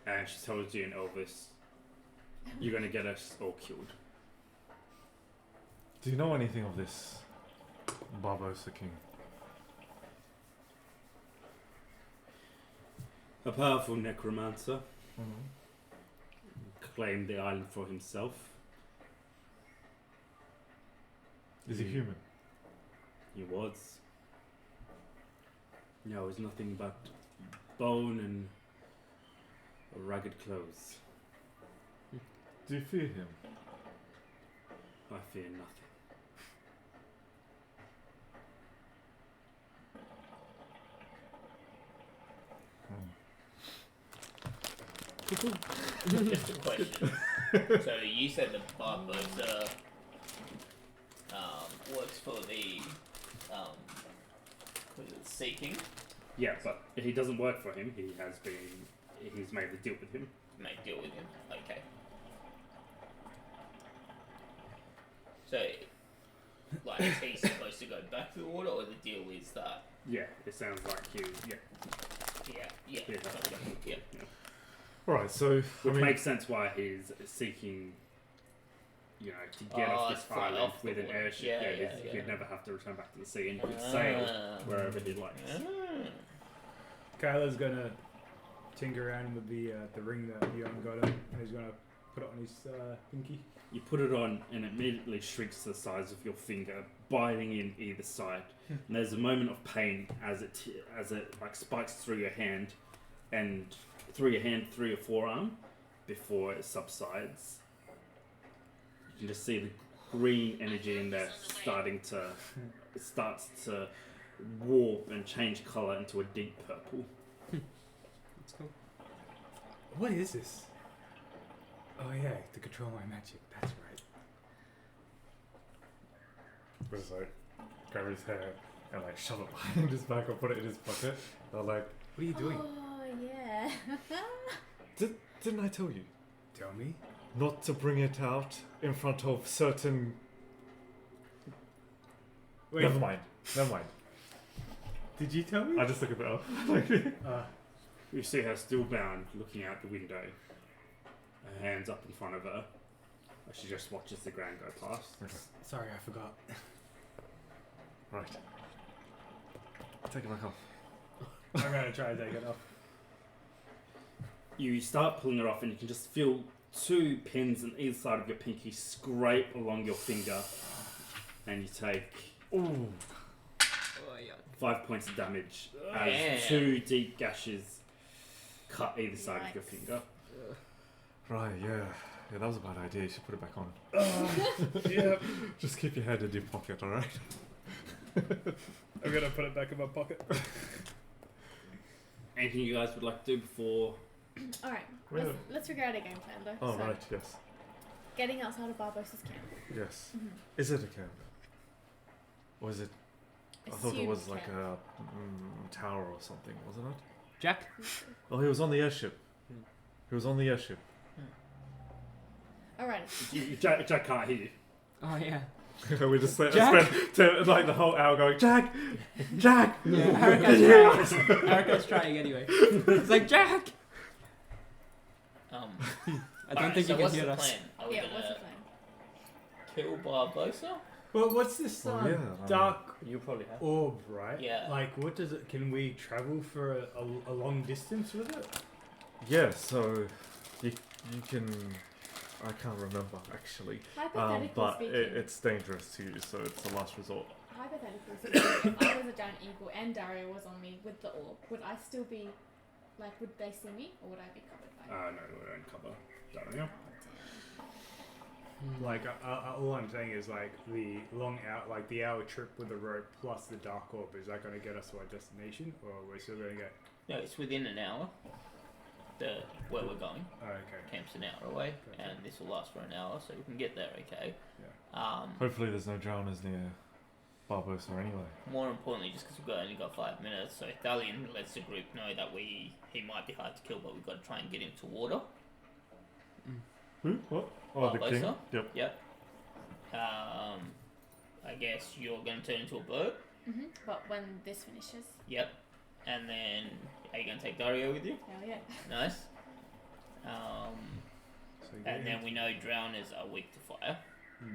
and she tells you in Elvis, "You're going to get us all killed." Do you know anything of this Barbossa king? A powerful necromancer claimed the island for himself. Is he human? He was. No, he's nothing but bone and ragged clothes. Do you fear him? I fear nothing. Just a question. So you said the Barbossa works for the what is it, seeking? Yeah, but he doesn't work for him. He's made the deal with him. Make deal with him. Okay. So, like, is he supposed to go back to the water, or the deal is that? Yeah, it sounds like he. Yeah, Yeah. Yeah. Okay, yeah. Alright, so, Which makes sense why he's seeking, you know, to get off this fly island off the with an water. airship. Yeah, He'd yeah. never have to return back to the sea, and he could sail wherever he likes. Kyla's gonna tinker around with the ring that Bjorn got him, and he's gonna put it on his pinky. You put it on, and it immediately shrinks to the size of your finger, biting in either side. And there's a moment of pain as it like spikes through your hand, and through your forearm, before it subsides. You can just see the green energy in there it starts to warp and change colour into a deep purple. That's cool. What is this? Oh yeah, to control my magic. That's right. Just like grab his hair and like shove it behind his back or put it in his pocket. I'm like, What are you doing? Oh yeah. didn't I tell you Tell me. not to bring it out in front of certain? Wait, Never mind. did you tell me? I just look a bit off. You see her still bound, looking out the window, her hands up in front of her, as she just watches the ground go past. Sorry, I forgot. Right. Take it back off. I'm gonna try to take it off. You start pulling it off, and you can just feel two pins on either side of your pinky scrape along your finger, and you take Ooh. 5 points of damage Yeah. as two deep gashes cut either side of your finger. Right, yeah, that was a bad idea. You should put it back on. Yeah, Just keep your head in your pocket, alright? I'm gonna put it back in my pocket. Anything you guys would like to do before? All right. Well- Let's figure out a game plan though. Oh, so, right, yes. Getting outside of Barbossa's camp. Yes. Mm-hmm. Is it a camp? Or is it... I thought it Assumed was like camp. a tower or something, wasn't it? Jack? Oh, he was on the airship. He was on the airship. All right. Jack can't hear you. Oh yeah. We just spent Jack? like the whole hour going, Jack! Jack! Yeah, Harika's trying anyway. It's like, Jack! I don't think so you can what's hear the us. plan? Are we Yeah. gonna What's the plan? kill Barbossa? Well, what's this Oh, yeah, dark You probably have. orb, right? Yeah. Like, what does it? Can we travel for a long distance with it? Yeah, so you can... I can't remember, actually. Hypothetically But speaking, it's dangerous to use, so it's the last resort. hypothetically speaking, if I was a giant eagle and Dario was on me with the orb, would I still be like? Would they see me, or would I be covered by it? No, we don't cover Dario. Like, all I'm saying is like the the hour trip with the rope plus the dark orb. Is that going to get us to our destination, or we're still going to get? No, it's within an hour. Where we're going. Oh, okay. Camp's an hour away, Gotcha. and this will last for an hour, so we can get there okay. Yeah. Hopefully there's no drowners near Barbossa anyway. More importantly, just because we've only got 5 minutes, so if Dalian lets the group know that he might be hard to kill, but we've got to try and get him to water. Who? What? Oh, the king? Barbossa? Yep. Yep. I guess you're going to turn into a bird. Mm-hmm. But when this finishes, Yep. And then, are you going to take Dario with you? hell yeah. Nice. So And then we know drowners are weak to fire. Hmm.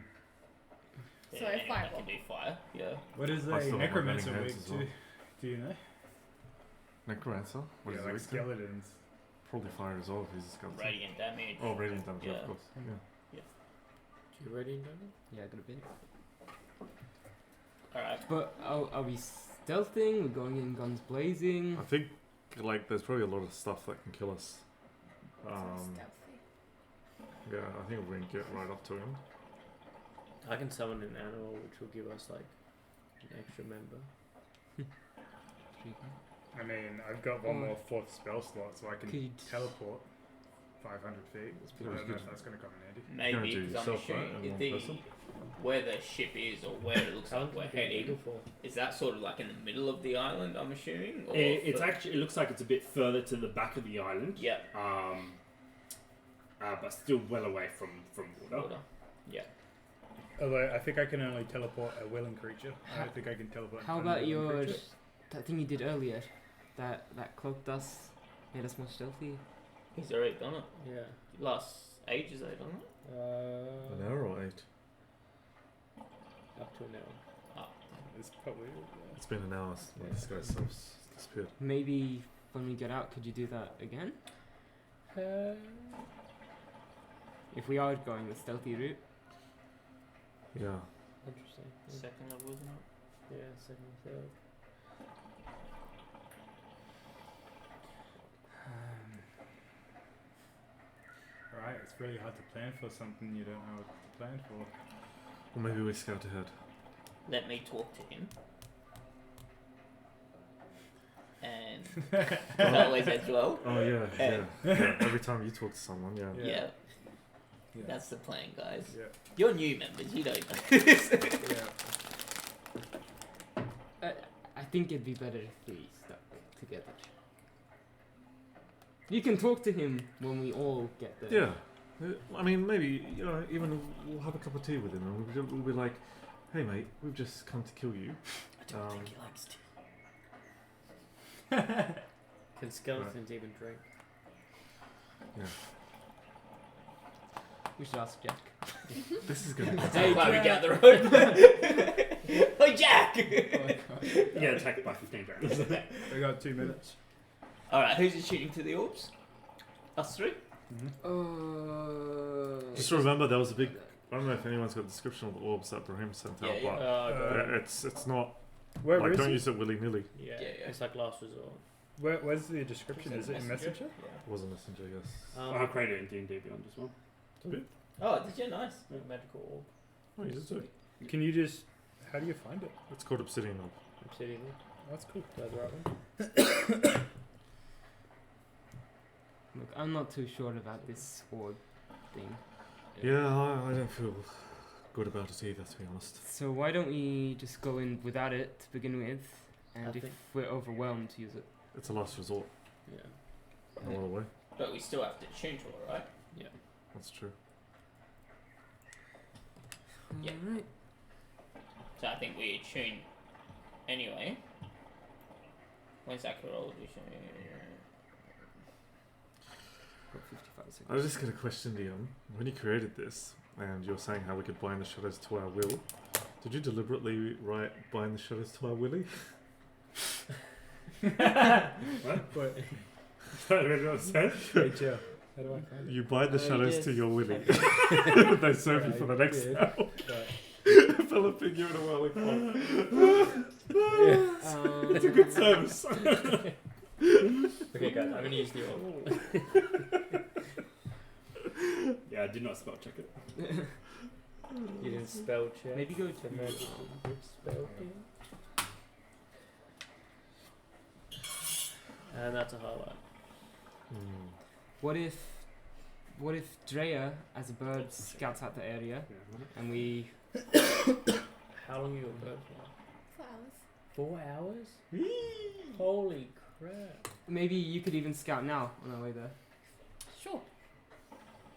So Yeah, anyone that fireball. can do fire. Yeah. what is I a still have my necromancer burning weak hands as to? well. Do you know? Necromancer? What Yeah, is like it? skeletons. Probably fire as well if he's a skeleton. Radiant damage. Oh, radiant damage, Yeah. of course. Yeah. You ready, David? Yeah, I got a bit. Alright. But are we stealthing? We're going in guns blazing? I think like there's probably a lot of stuff that can kill us. So stealthy. Yeah, I think we're gonna get right up to him. I can summon an animal, which will give us like an extra member. I mean, I've got one Oh. more fourth spell slot, so I can Could you teleport 500 feet. I pretty don't know good. if that's going to come in handy. You're Maybe, gonna do because I'm yourself, right, assuming in one the person? where the ship is or where it looks How long like we're did you get heading. eagle for? Is that sort of like in the middle of the island? I'm assuming. Or It's actually. It looks like it's a bit further to the back of the island. Yeah. But still well away from water. Water. Yeah. Although I think I can only teleport a willing creature. I don't think I can teleport. How an about unwilling your creature. that thing you did earlier? That cloaked us, made us more stealthy. He's already done it. Yeah. Last ages they've done it. An hour or 8? Up to an hour. It's probably. It's been an hour when this guy's disappeared. Maybe when we get out, could you do that again? if we are going the stealthy route. Yeah. Interesting. Second level, isn't it? Yeah, second, third. Right, it's really hard to plan for something you don't know what to plan for. Or maybe we scout ahead. Let me talk to him. And that always as well. Oh yeah. Every time you talk to someone, yeah. Yeah. Yeah. That's the plan, guys. Yeah. You're new members, you don't know. Yeah. I think it'd be better if we stuck together. You can talk to him when we all get there. Yeah. I mean, maybe, even we'll have a cup of tea with him and we'll be like, hey mate, we've just come to kill you. I don't think he likes tea. Can skeletons even drink? We should ask Jack. This is gonna Hey, Why we Jack. get the road? Oh, Jack! You get attacked by 15 dragons. We got 2 minutes. Alright, who's shooting to the orbs? Us three? Just remember, there was a big. I don't know if anyone's got a description of the orbs that Brahim sent out, Yeah, but Okay. it's not. Where like, is don't it? use it willy nilly. Yeah, Yeah. it's like last resort. Where's the description? Is it in Messenger? It was a messenger, yes. I created it in D&D Beyond as well. Oh, did you? Nice. Magical orb. Oh, you did too. Can you just... How do you find it? It's called Obsidian Orb. Obsidian. That's cool. That's the right one. Look, I'm not too sure about this orb thing. Yeah, I don't feel good about it either, to be honest. So why don't we just go in without it to begin with, and I if think- we're overwhelmed, use it. It's a last resort. Yeah. No other way. But we still have to tune to it, right? That's true. Yeah. Alright. So I think we tune anyway. When's that roll? Got 55 seconds. I was just going to question Liam. When you created this, and you're saying how we could bind the shadows to our will, did you deliberately write bind the shadows to our willy? What? But... Sorry, what I said? Hey, Joe. How do I find it? You bind the Oh, you shadows did. to your willy. They serve you Right, for the next did. hour. Right. Developing you in a whirling pot. Um, It's a good service. Okay, guys, I'm gonna use the orb. Yeah, I did not spell check it. You didn't spell check. Maybe go to to magic. Spell check. And that's a highlight. What if Drea, as a bird, scouts out the area, and we... How long are you a bird for? 4 hours. 4 hours? Holy crap. Maybe you could even scout now on our way there. Sure.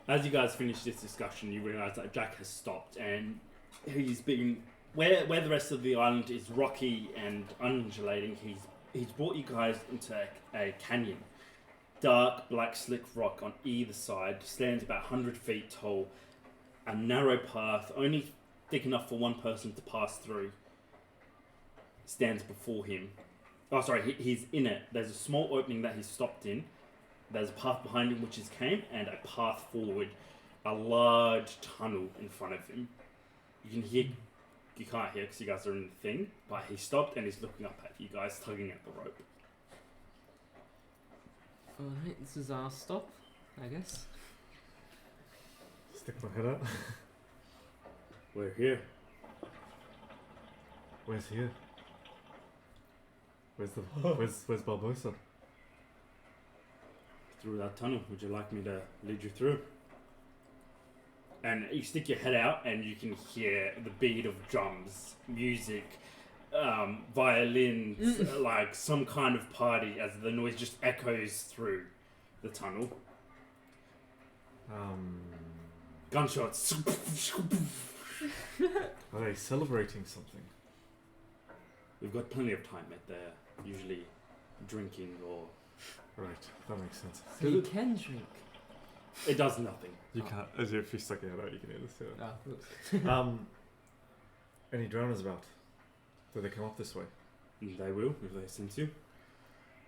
As you guys finish this discussion, you realise that Jack has stopped and he's been where the rest of the island is rocky and undulating. He's brought you guys into a canyon. Dark, black, slick rock on either side, stands about 100 feet tall. A narrow path, only thick enough for one person to pass through, stands before him. Oh, sorry, he's in it. There's a small opening that he's stopped in. There's a path behind him which is came, and a path forward. A large tunnel in front of him. You can't hear because you guys are in the thing, but he stopped and he's looking up at you guys, tugging at the rope. Alright, this is our stop, I guess. Stick my head out. We're here. Where's here? Where's Barbossa? Through that tunnel. Would you like me to lead you through? And you stick your head out and you can hear the beat of drums, music, violins, like some kind of party as the noise just echoes through the tunnel. Gunshots. Are they celebrating something? We've got plenty of time at there. Usually drinking or... Right, that makes sense. So you can drink. It does nothing. You can't, as if you stuck your head out, you can hear this. Ah, oops. Yeah. Any drowners about? Do they come up this way? They will, if they sense you.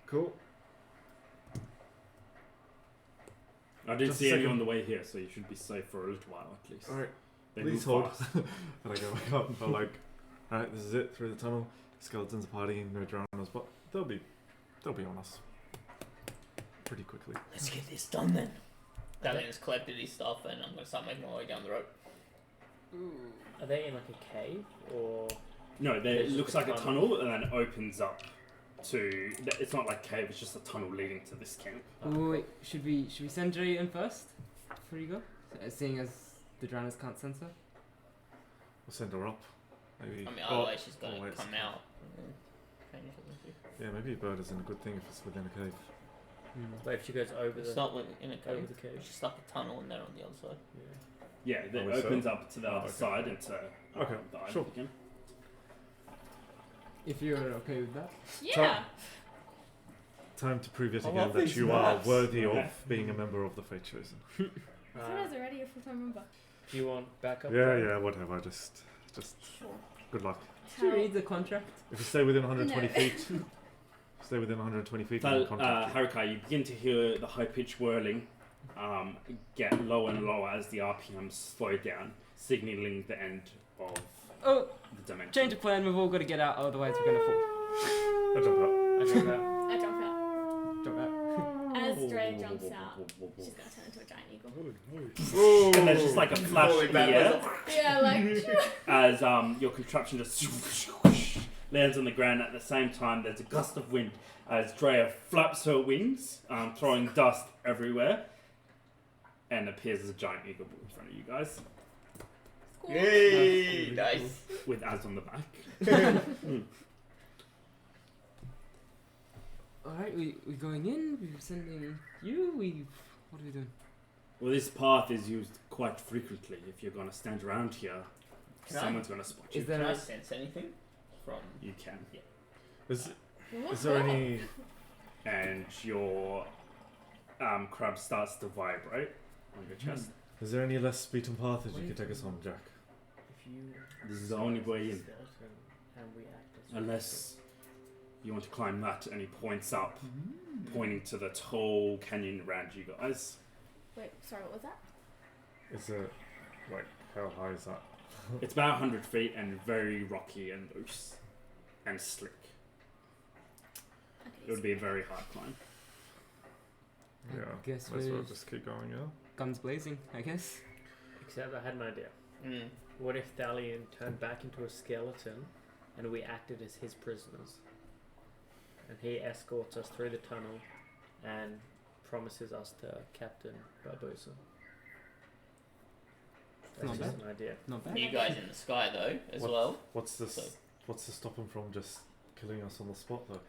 Cool. I didn't Just see a any second. on the way here, so you should be safe for a little while at least. Alright, They please move hold. fast. And I go back up and I'm like, alright, this is it, through the tunnel. Skeletons are partying, no drowners, but they'll be on us pretty quickly. Let's get this done then. Dalian's collected his stuff and I'm going to start making my way down the road. Are they in like a cave or? No, It's it just looks a like a tunnel. tunnel and then it opens up to. It's not like cave; it's just a tunnel leading to this camp. Wait, should we send Jay in first before you go? Seeing as the drowners can't sense her. We'll send her up. Maybe. I mean, oh, otherwise she's going to wait, come it's- out. And Yeah, maybe a bird isn't a good thing if it's within a cave. But if she goes over it's the not in a over cave. the cave. It's just like a tunnel and they're on the other side. Yeah. Yeah, it Oh, so? opens up to the other Okay. side into Okay, the island sure. again. If you're okay with that. Yeah. Time to prove yet I again love that these you maps. are worthy Okay. of being a member of the Fate Chosen. I thought I was already a full-time member. Do you want backup? Yeah, whatever. Just Sure. good luck. Should we read the contract? If you stay within 120 No. feet, stay within 120 feet. So, and we'll contact you. Haruka, you begin to hear the high-pitched whirling get lower and lower as the RPMs slow down, signaling the end of Oh, the dimension. change of plan. We've all got to get out, otherwise we're gonna fall. I jump out. I jump out. I jump out. Jump out. As Dre jumps out, she's gonna turn into a giant eagle. And there's just like a flash in the air Yeah, like. as your contraption just lands on the ground. At the same time, there's a gust of wind as Drea flaps her wings, throwing dust everywhere, and appears as a giant eagle in front of you guys, Cool. Yay! Nice. with Az on the back. Alright, we going in, we're sending you, what are we doing? Well, this path is used quite frequently. If you're going to stand around here, Can I- someone's going to spot you. Is there Can I a, sense anything from? You can. Is there any? And your crab starts to vibrate on your chest. Is there any less beaten path that you can take us on, Jack? If you This is the only way in. skeleton and we act as Unless you want to climb that, and he points up, pointing to the tall canyon around you guys. Wait, sorry, what was that? Is it like how high is that? It's about 100 feet and very rocky and loose and slick. Okay, It would be a very hard climb. I Yeah. guess Might as well we're just keep going, yeah. guns blazing, I guess. Except I had an idea. Mm. What if Thalion turned back into a skeleton and we acted as his prisoners? And he escorts us through the tunnel and promises us to Captain Barbossa. That's Not just an idea. Not bad. You guys in the sky though, as What? well. What's this? So- What's to stop him from just killing us on the spot, though?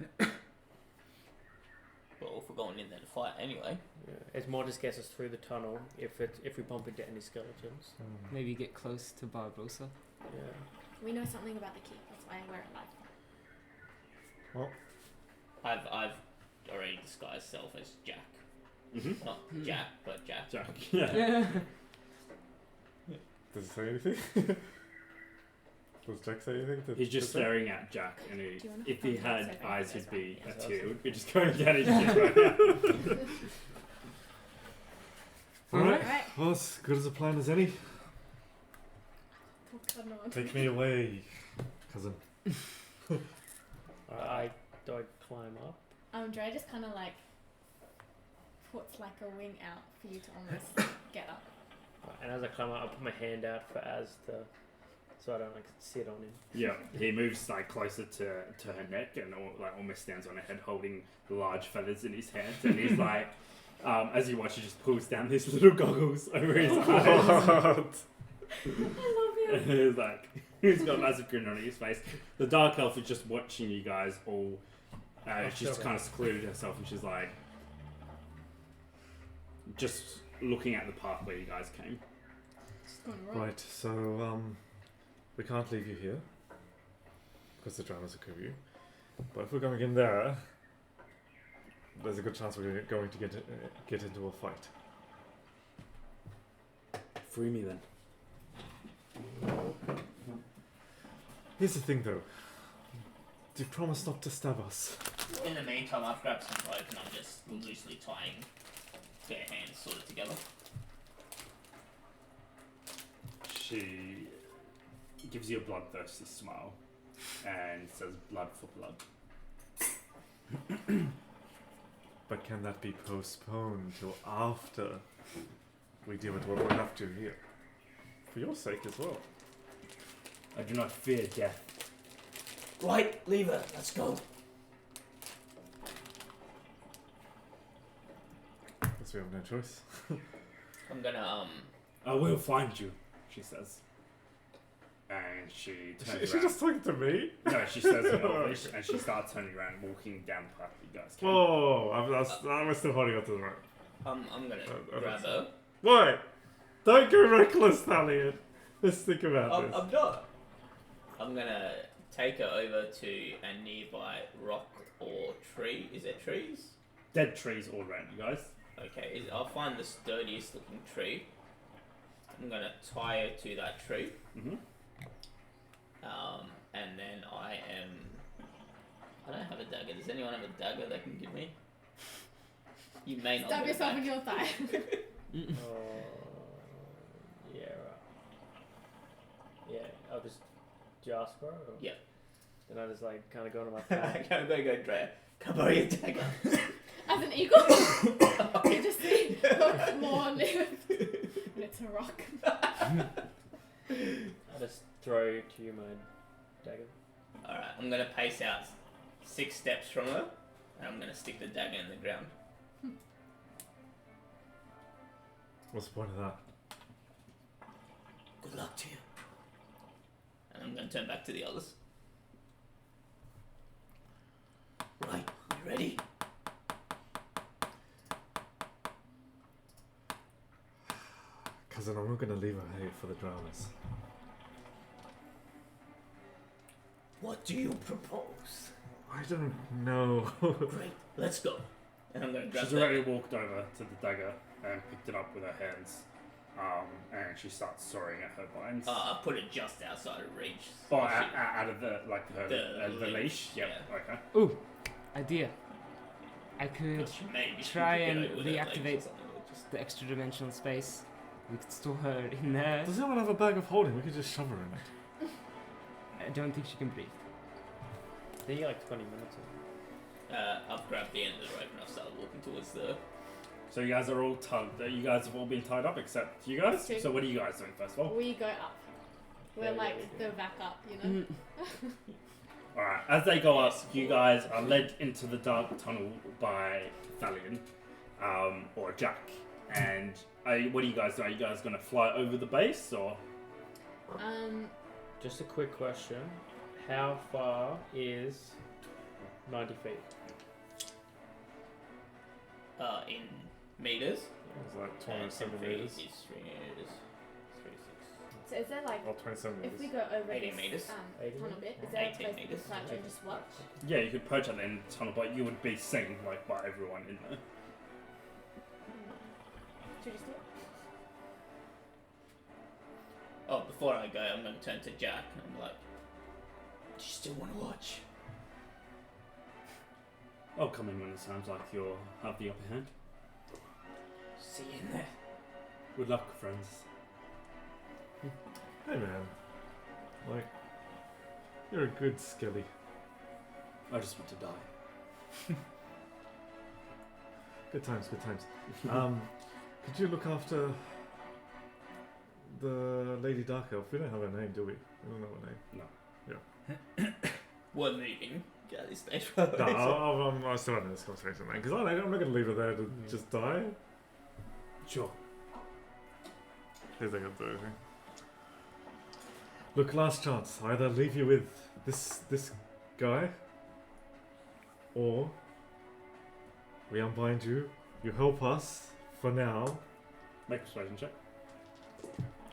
Well, if we're going in there to fight anyway. Yeah. It's more just gets us through the tunnel if we bump into any skeletons. Maybe get close to Barbossa. Yeah. We know something about the keep, that's why I wear it like I've already disguised self as Jack. Mm-hmm. Not Jack, but Jack. Jack. Yeah. Yeah. Does it say anything? Does Jack say anything? He's just to say? staring at Jack, and Do you wanna if he hop on had that so eyes, I he'd can be go a around? tear. It would be just going down his chin right now. Alright. Alright. Well, as good as a plan as any. Oh, God, no one. Take me away, cousin. I climb up. Dre just kind of like puts like a wing out for you to almost get up. And as I climb up, I put my hand out for Az to, so I don't like sit on him. Yeah, he moves like closer to her neck and like almost stands on her head, holding the large feathers in his hands, and he's like, as you watch, he just pulls down these little goggles over his eyes. I love And you. he's like, he's got a massive grin on his face. The dark elf is just watching you guys all. She's okay. kind of secluded herself, and she's like, just looking at the path where you guys came. She's going to roll. Right, so we can't leave you here because the drowners will kill you. But if we're going in there, there's a good chance we're going to get into a fight. Free me then. Here's the thing, though. Do you promise not to stab us? In the meantime, I've grabbed some rope and I'm just loosely tying bare hands sort of together. She gives you a bloodthirsty smile and says, "Blood for blood." But can that be postponed till after we deal with what we have to here? For your sake as well. I do not fear death. Right, leave her. Let's go. Guess we have no choice. I'm gonna I will find you, she says. And she turns Is she around. just talking to me? No, she says in Elvish, and she starts turning around, walking down the path that you guys came. Oh, I'm still holding on to the rope. I'm gonna I grab don't her. Why? Don't go reckless, Thalion. Let's think about this. I'm not. I'm gonna take her over to a nearby rock or tree. Is there trees? Dead trees all around you guys. Okay, I'll find the sturdiest looking tree. I'm gonna tie her to that tree. Mm-hmm. And then I don't have a dagger. Does anyone have a dagger they can give me? You may not. Stab get it yourself back. in your thigh. Yeah, right. Yeah, I'll just ask for it. Or? Yeah. Then I just like kind of go to my phone. I'm gonna go Drea. Come borrow your dagger. As an eagle, you just see a small lift. And it's a rock. I just throw to you my dagger. Alright, I'm gonna pace out 6 steps from her, and I'm gonna stick the dagger in the ground. What's the point of that? Good luck to you. And I'm gonna turn back to the others. Right, you ready? Cousin, I'm not going to leave her here for the dramas. What do you propose? I don't know. Great, let's go. And I'm gonna grab She's that. already walked over to the dagger and picked it up with her hands. And she starts sawing at her binds. I put it just outside of reach. Oh, out of the the leash. Yep. yeah. Okay. Ooh, idea. I could Maybe try she could and get over her legs or reactivate something, or just- the extra dimensional space. We could store her in there. Does anyone have a bag of holding? We could just shove her in it. I don't think she can breathe. I think like 20 minutes. I've grabbed the end of the rope and I've started walking towards the. So you guys are all you guys have all been tied up except you guys. Two. So what are you guys doing first of all? We go up. We're Yeah, like yeah. the backup, you know? All right. As they go up, you guys are led into the dark tunnel by Thalion, or Jack. And what do you guys do? Are you guys gonna fly over the base or? Just a quick question. How far is 90 feet? In meters. It's like And 27 10 feet meters. is 3 meters. 36. So is there like, Or 27 if we meters. go over 18 this meters. 18 tunnel bit, is there a 18 place we meters. can crouch and just watch? Yeah, you could perch at the end of the tunnel, but you would be seen like by everyone in there. Should we just do it? Oh, before I go, I'm going to turn to Jack and I'm like, do you still want to watch? I'll come in when it sounds like you'll have the upper hand. See you in there. Good luck, friends. Hey man. Like, you're a good skelly. I just want to die. Good times, good times. Could you look after the Lady Dark Elf? We don't have her name, do we? We don't know her name. We're moving. Get out of this stage. No, I'm still having this conversation, man. Because I'm not going to leave her there to just die. Sure. Here's not going to do anything. Look, last chance. Either leave you with this guy, or we unbind you. You help us for now, Make a persuasion check.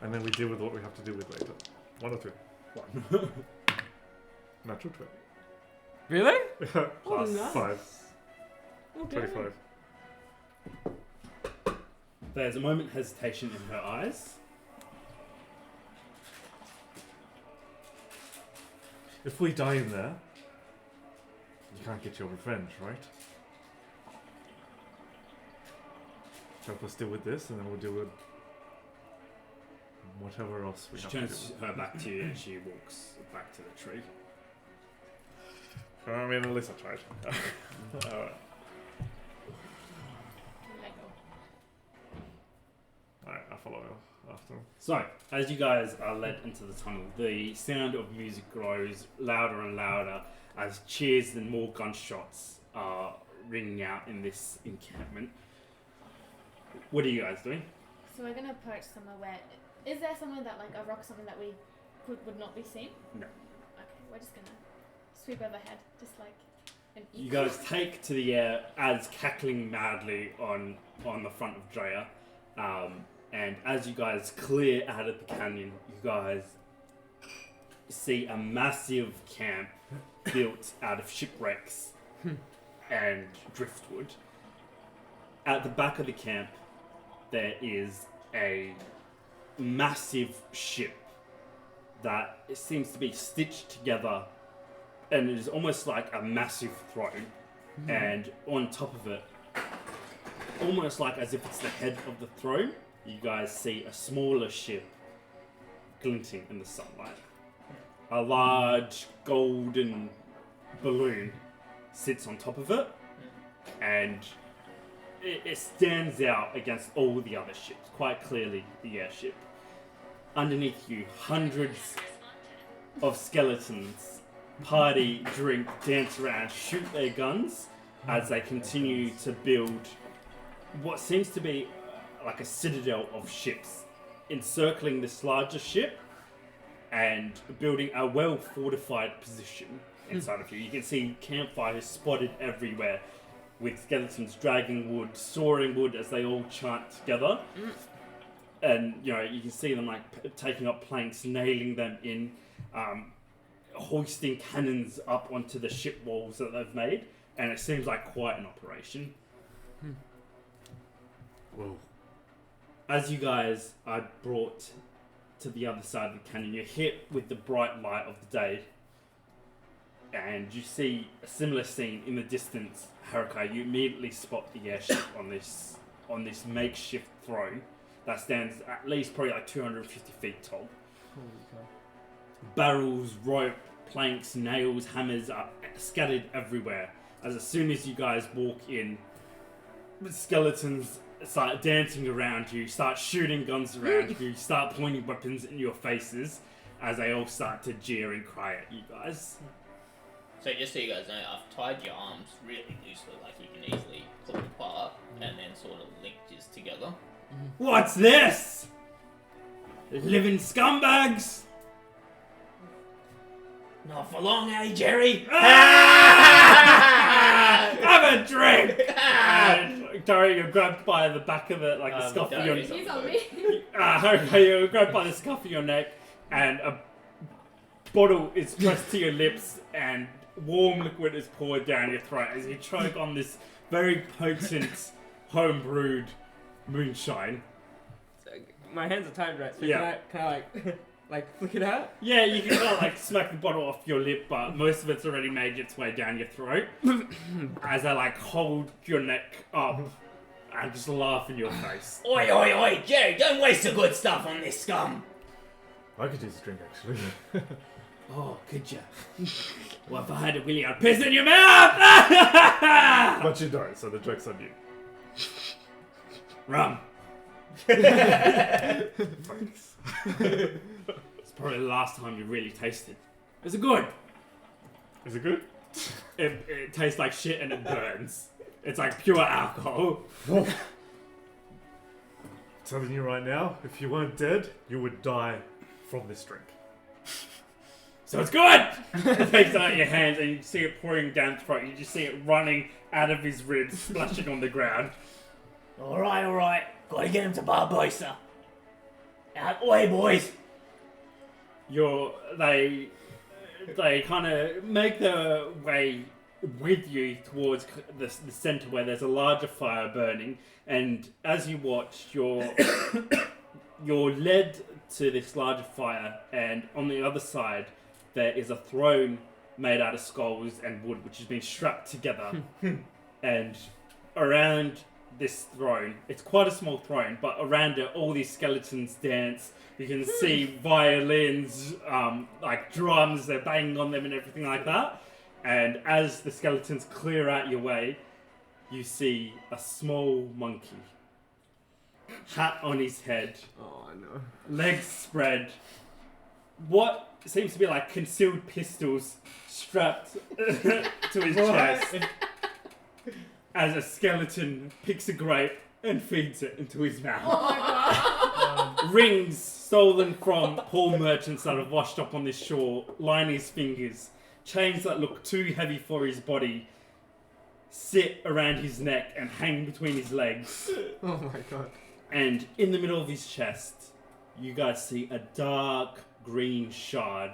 and then we deal with what we have to deal with later. 1 or 2. One. Natural Really? 20. Oh, Plus nice. 5. Okay. 25. There's a moment hesitation in her eyes. If we die in there, you can't get your revenge, right? help us deal with this, and then we'll deal with whatever else we She have to turns do. her back to you and she walks back to the tree. I mean, at least I tried. Alright. Lego. Alright, I'll follow after. So, as you guys are led into the tunnel, the sound of music grows louder and louder as cheers and more gunshots are ringing out in this encampment. What are you guys doing? So we're gonna perch somewhere where. Is there somewhere that, like, a rock, something that we would not be seen? No. Okay, we're just gonna sweep overhead, just like an eagle. You guys take to the air as cackling madly on the front of Drea. And as you guys clear out of the canyon, you guys see a massive camp built out of shipwrecks and driftwood. At the back of the camp, there is a massive ship that it seems to be stitched together, and it is almost like a massive throne. And on top of it, almost like as if it's the head of the throne, you guys see a smaller ship glinting in the sunlight. A large golden balloon sits on top of it, and it stands out against all the other ships, quite clearly the airship. Underneath you, hundreds of skeletons party, drink, dance around, shoot their guns as they continue to build what seems to be like a citadel of ships encircling this larger ship and building a well-fortified position inside of you. You can see campfires spotted everywhere with skeletons dragging wood, sawing wood as they all chant together. And, you know, you can see them like taking up planks, nailing them in, hoisting cannons up onto the ship walls that they've made. And it seems like quite an operation. Whoa. As you guys are brought to the other side of the canyon, you're hit with the bright light of the day. And you see a similar scene in the distance. Haruka, you immediately spot the airship on this makeshift throne that stands at least probably like 250 feet tall. Holy cow. Barrels, rope, planks, nails, hammers are scattered everywhere. As soon as you guys walk in, the skeletons start dancing around you, start shooting guns around you, start pointing weapons in your faces as they all start to jeer and cry at you guys. So just so you guys know, I've tied your arms really loosely, like you can easily pull them apart and then sort of link just together. What's this? Living scumbags! Not for long, eh, Jerry? Have a drink! And Dory, you're grabbed by the back of it, like the scuff of your Dory. He's on me. you're grabbed by the scuff of your neck, and a bottle is pressed to your lips, and warm liquid is poured down your throat as you choke on this very potent, home-brewed moonshine. So, my hands are tied, right? So Yeah. can I like flick it out? Yeah, you can kind of like smack the bottle off your lip, but most of it's already made its way down your throat as I like hold your neck up and just laugh in your face. Oi, oi, oi, Jerry, don't waste the good stuff on this scum. I could use a drink, actually. Oh, could ya? Well, if I had a willy, I'd piss in your mouth! But you don't, so the joke's on you. Rum. Thanks. It's probably the last time you really tasted. Is it good? Is it good? It tastes like shit and it burns. It's like pure alcohol. Telling you right now, if you weren't dead, you would die from this drink. So it's good! It takes it out of your hands and you see it pouring down the throat. You just see it running out of his ribs, splashing on the ground. Alright. Gotta get him to Barbossa. Out the way, boys. They kind of make their way with you towards the center where there's a larger fire burning, and as you watch, you're led to this larger fire, and on the other side there is a throne made out of skulls and wood which has been strapped together, and around this throne. It's quite a small throne, but around it, all these skeletons dance. You can see violins, like drums, they're banging on them and everything like that. And as the skeletons clear out your way, you see a small monkey. Hat on his head. Oh no. Legs spread. What seems to be like concealed pistols strapped to his chest. As a skeleton picks a grape and feeds it into his mouth. Oh my god. Rings stolen from poor merchants that have washed up on this shore line his fingers. Chains that look too heavy for his body sit around his neck and hang between his legs. Oh my god. And in the middle of his chest, you guys see a dark green shard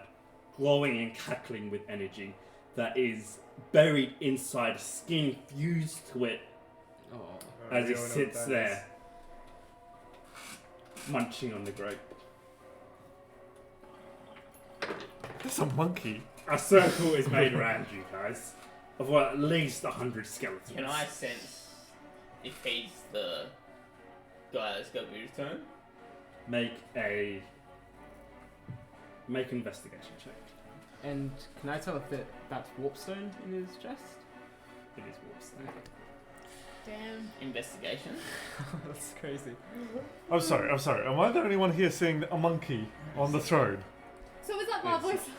glowing and cackling with energy that is buried inside skin fused to it Oh. as we it all know sits what that there, munching on the grape. There's a monkey. A circle is made around you guys of what, at least 100 skeletons. Can I sense if he's the guy that's got to be returned? Make an investigation check. And can I tell if that's warpstone in his chest? It is Warpstone. Damn. Investigation. That's crazy. I'm sorry. Am I the only one here seeing a monkey on the throne? So is that Yes. Barbossa?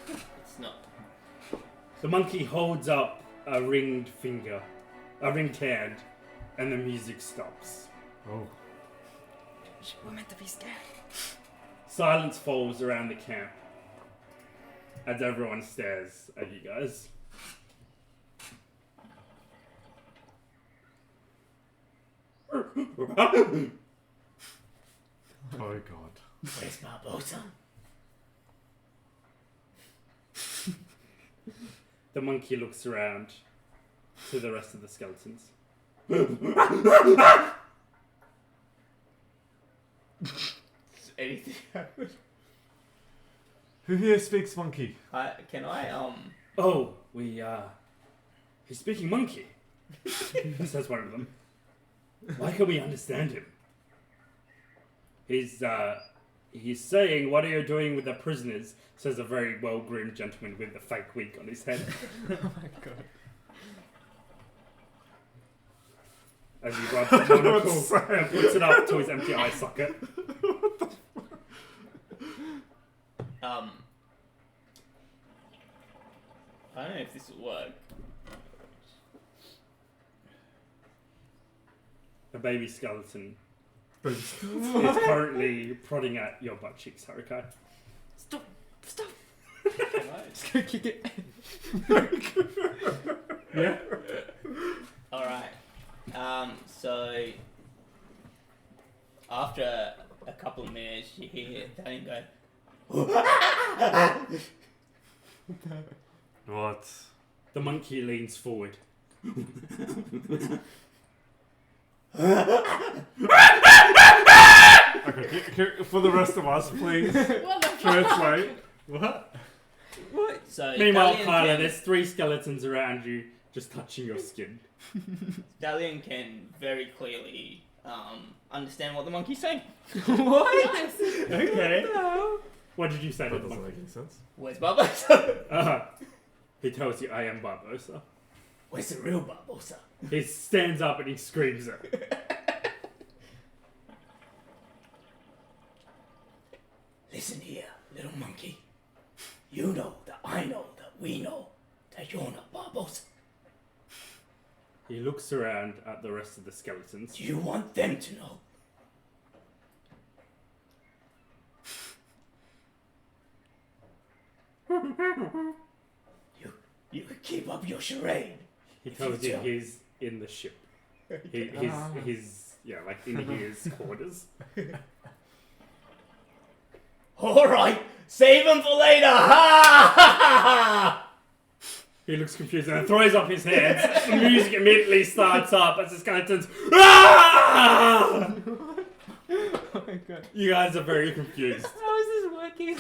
It's not. The monkey holds up a ringed finger, a ringed hand, and the music stops. Oh. We're meant to be scared. Silence falls around the camp as everyone stares at you guys. Oh god. Where's Barbossa? The monkey looks around to the rest of the skeletons. Anything happen? Who here speaks monkey? Can I Oh, he's speaking monkey, says one of them. Why can we understand him? He's saying, "What are you doing with the prisoners?" Says a very well-groomed gentleman with a fake wig on his head. Oh my god. As he rubs the monocle and puts it up to his empty eye socket. I don't know if this will work. A baby skeleton is currently prodding at your butt cheeks, Harukai. Stop! Can I? Just go kick it. Yeah. Alright. So after a couple of minutes you hear Dane go What? The monkey leans forward. Okay, for the rest of us, please What the fuck? translate. What? What? so Meanwhile, Dalian Kyla, can- there's 3 skeletons around you, just touching your skin. Dalian can very clearly understand what the monkey's saying. What? Nice. Okay. What did you say to That the doesn't monkey? make any sense. Where's Barbossa? He tells you, "I am Barbossa." Where's the real Barbossa? He stands up and he screams it. Listen here, little monkey. You know that I know that we know that you're not Barbossa. He looks around at the rest of the skeletons. Do you want them to know? You keep up your charade. He tells you he's in the ship. He's like in his quarters. All right, save him for later. Ha ha ha! He looks confused and throws up his hands. The music immediately starts up as the skeletons. Ah! Oh my god. You guys are very confused. How is this working?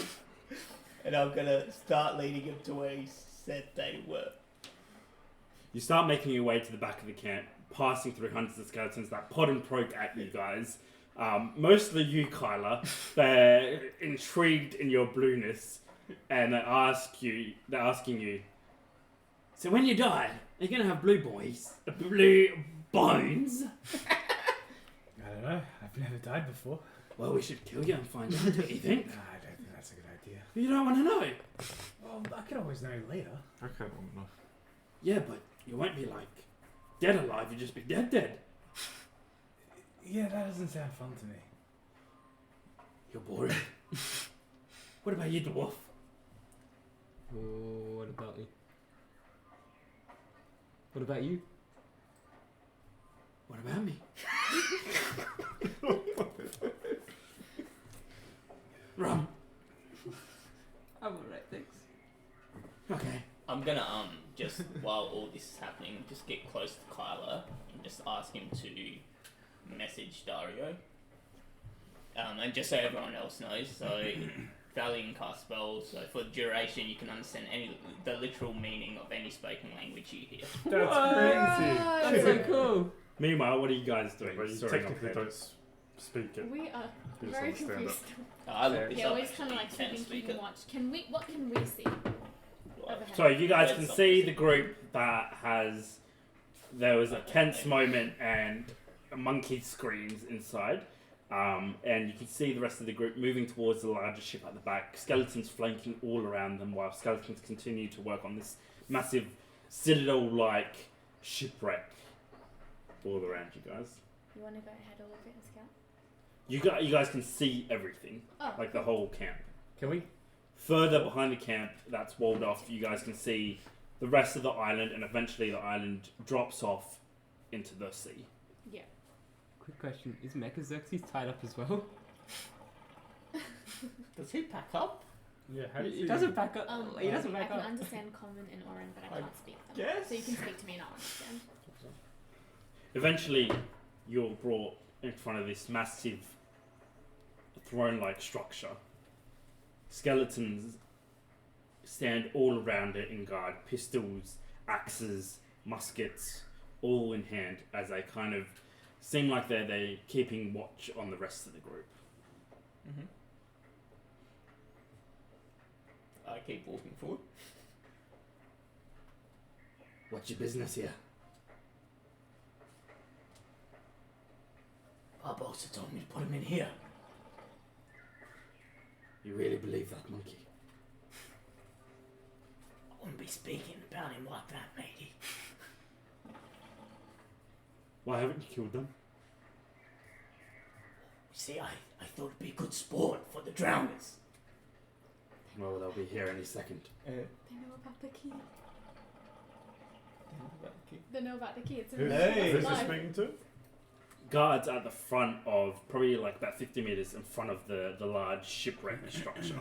And I'm gonna start leading him to where he said they were. You start making your way to the back of the camp. passing through hundreds of skeletons that pod and poke at you guys. Mostly you, Kyla. They're intrigued in your blueness, and they're asking you. So when you die, are you gonna have blue bones? I don't know. I've never died before. Well, we should kill you and find out. What you think? Nah, I don't think that's a good idea. You don't want to know. Well, I could always know later. I can't know. Yeah, but you won't be like dead alive. You'll just be dead. Yeah, that doesn't sound fun to me. You're boring. What about you, dwarf? Oh, what about me? What about you? What about me? Rum. I'm alright, thanks. Okay. I'm gonna just while all this is happening, just get close to Kyla and just ask him to message Dario. And just so everyone else knows, so Valiant cast spells, so for duration you can understand the literal meaning of any spoken language you hear. That's crazy. That's so cool. Meanwhile, what are you guys doing? But you Sorry, technically I'm don't speak it. We are You just very understand confused. I looked this Yeah, up we're just kind of actually, like can keeping speak it. watch. What can we see? Overhead. So you guys Where's can the see opposite? the group that has. There was a tense moment and a monkey screams inside, and you can see the rest of the group moving towards the larger ship at the back. Skeletons flanking all around them, while skeletons continue to work on this massive citadel-like shipwreck all around you guys. You want to go ahead a little bit and scout? You guys can see everything, Oh, like the whole camp. Can we? Further behind the camp that's walled off, you guys can see the rest of the island, and eventually the island drops off into the sea. yeah. Quick question: is Mechaxerxes tied up as well? Does he pack up? Yeah, how He doesn't back up. He I doesn't back can up. understand Common and Oren, but I I can't speak them. guess. So you can speak to me and I'll understand. Eventually, you're brought in front of this massive throne-like structure. Skeletons stand all around it in guard, pistols, axes, muskets, all in hand, as they kind of seem like they're keeping watch on the rest of the group. Mm-hmm. I keep walking forward. What's your business here? Barbossa told me to put him in here. You really believe that, monkey? I wouldn't be speaking about him like that, matey. Why haven't you killed them? See, I thought it'd be good sport for the drowners. Well, they'll be here any second. They know about the key. They know about the key. It's in Who's, the Hey. who's he live. speaking to? Guards at the front of, probably like about 50 meters in front of the large shipwreck structure.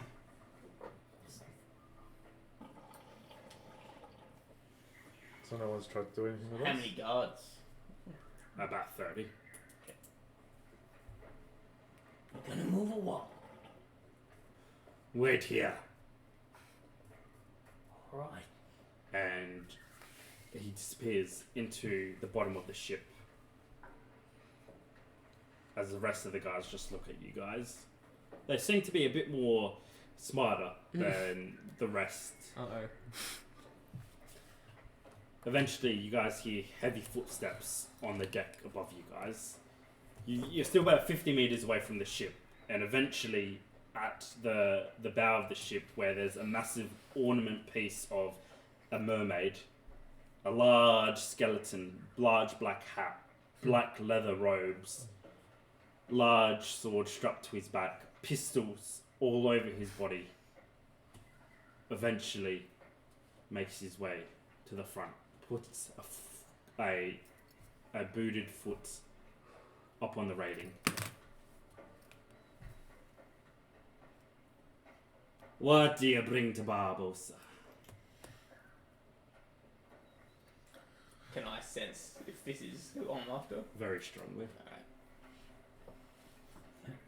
So no one's tried to do anything with How us? many guards? About 30. You gonna move or what? Wait here. Alright. And he disappears into the bottom of the ship. As the rest of the guys just look at you guys. They seem to be a bit more smarter than the rest. Uh-oh. Eventually, you guys hear heavy footsteps on the deck above you guys. You're still about 50 meters away from the ship, and eventually, at the bow of the ship, where there's a massive ornament piece of a mermaid, a large skeleton, large black hat, black leather robes, large sword strapped to his back, pistols all over his body, eventually makes his way to the front. Puts a booted foot up on the railing. What do you bring to Barbossa? Can I sense if this is who I'm after? Very strongly.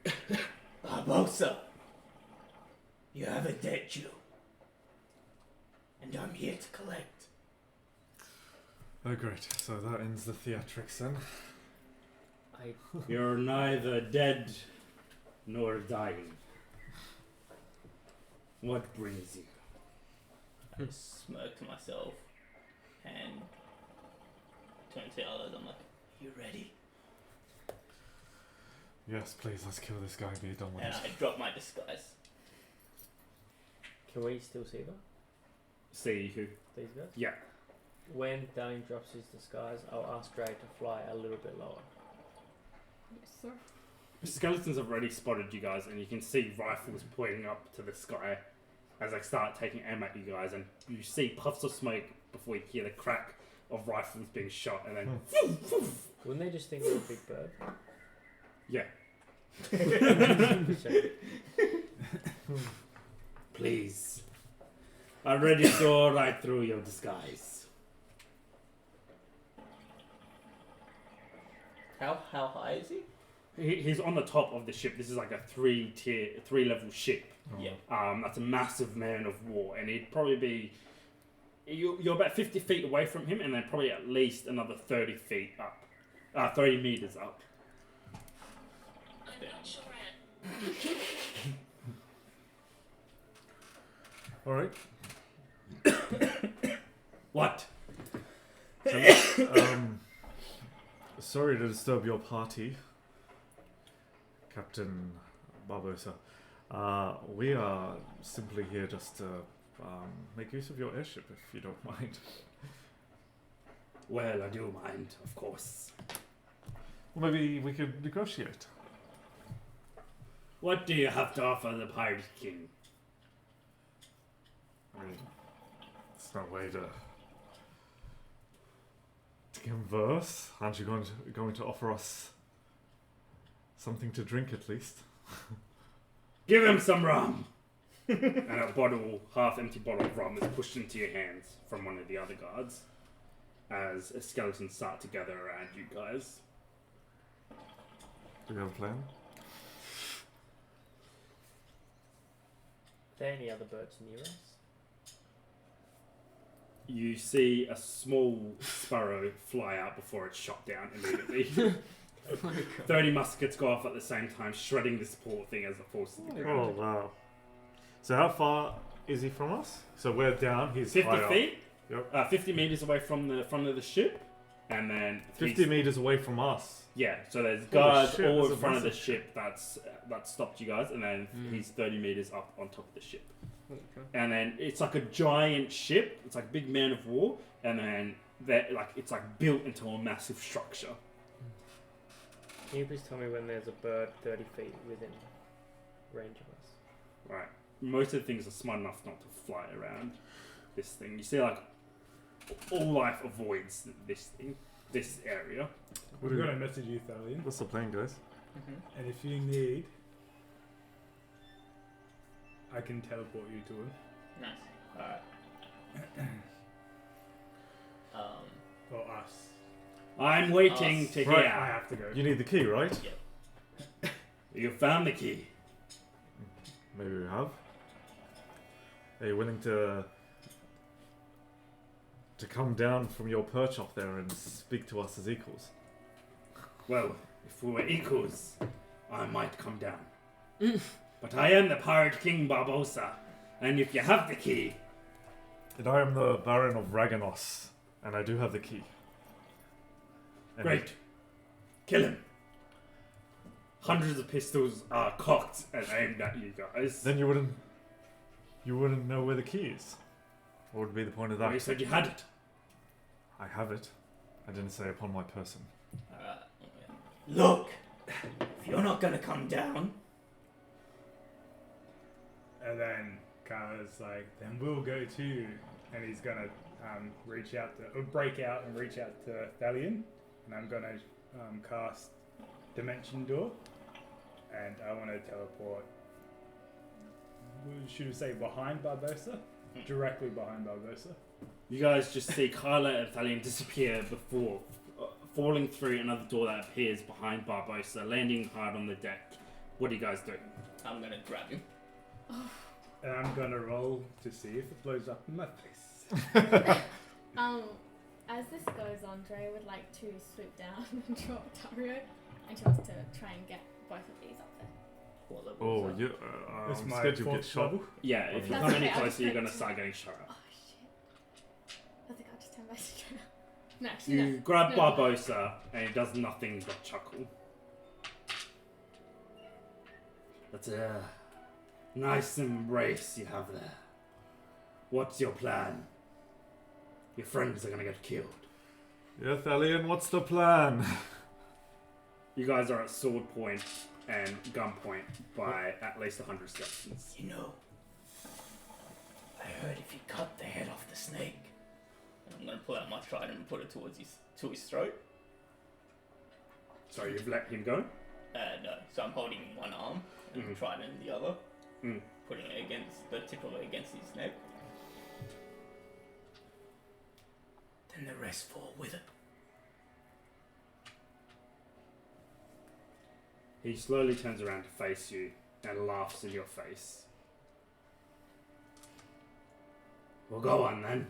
Alright. Barbossa! You have a debt due. And I'm here to collect. Oh, great. So that ends the theatrics then. You're neither dead nor dying. What brings you? I just smirk to myself and turn to the others. I'm like, you ready? Yes, please, let's kill this guy and be done with And it. I drop my disguise. Can we still see them? See who? These guys? Yeah. When Dane drops his disguise, I'll ask Dre to fly a little bit lower. Yes, sir. Skeletons have already spotted you guys, and you can see rifles pointing up to the sky as they start taking aim at you guys, and you see puffs of smoke before you hear the crack of rifles being shot, and then Wouldn't they just think we're a big bird? yeah. So, Please. I already saw right through your disguise. How high is he? He's on the top of the ship. This is like a 3-level ship. Oh. Yeah. That's a massive man of war, and he'd probably be. You're about 50 feet away from him, and then probably at least another 30 feet up. 30 meters up. Alright. What? Sorry to disturb your party, Captain Barbossa. We are simply here just to make use of your airship, if you don't mind. Well, I do mind, of course. Well, maybe we could negotiate. What do you have to offer the Pirate King? I mean, it's no way to converse. Aren't you going to offer us something to drink at least? Give him some rum! And a half-empty bottle of rum is pushed into your hands from one of the other guards as a skeleton start to gather around you guys. Do you have a plan? are there any other birds near us? You see a small sparrow fly out before it's shot down immediately. 30 muskets go off at the same time, shredding this poor thing as it falls to the Oh, ground. wow. So how far is he from us? So we're down, he's 50 high up. feet? Yep. 50 meters away from the front of the ship, and then 50 meters away from us. Yeah, so there's guards shit, all that's in a front of the massive ship that stopped you guys, and then he's 30 meters up on top of the ship. Okay. And then it's like a giant ship. It's like a big man of war, and then it's like built into a massive structure. Can you please tell me when there's a bird 30 feet within range of us? Right. Most of the things are smart enough not to fly around this thing. You see, like all life avoids this thing, this area. We're going to message you, Thalion. What's the plan, guys? And if you need, I can teleport you to him. Nice. Alright. Or us. I'm waiting Us. to Right, hear. I have to go. You need the key, right? You found the key. Maybe we have. Are you willing to come down from your perch up there and speak to us as equals? Well, if we were equals, I might come down. But I am the Pirate King Barbossa, and if you have the key, And I am the Baron of Raganos, and I do have the key. And great. Kill him. Hundreds of pistols are cocked and aimed at you guys. Then you wouldn't know where the key is. What would be the point of Well, that? you said you had it. I have it. I didn't say upon my person. Alright. Look! If you're not gonna come down, And then Kara's like, then we'll go too. And he's going to break out and reach out to Thalion. And I'm going to cast Dimension Door. And I want to teleport, should we say behind Barbossa? Directly behind Barbossa. You guys just see Kyla and Thalion disappear before falling through another door that appears behind Barbossa, landing hard on the deck. What do you guys do? I'm gonna grab him. And I'm going to roll to see if it blows up in my face. As this goes on, Dre would like to swoop down and drop Dario, and she wants to try and get both of these up there. What level Oh, is that? you. That's I'm my scared you get fourth shot. level. Yeah, if you That's come any okay, I closer, you're just gonna meant start getting shot at. Oh shit. I think I'll just turn back to Dre. No, actually, You no. grab No. Barbossa, and he does nothing but chuckle. That's a nice embrace you have there. What's your plan? Your friends are gonna get killed. Yeah, Thalion, what's the plan? You guys are at sword point and gun point by at least 100 skeletons. You know, I heard if you cut the head off the snake, and I'm gonna pull out my trident and put it towards his throat. So you've let him go? No, so I'm holding one arm and the trident in the other, putting it against the tip of it against his neck. Then the rest fall with it. He slowly turns around to face you and laughs in your face. Well, go on then.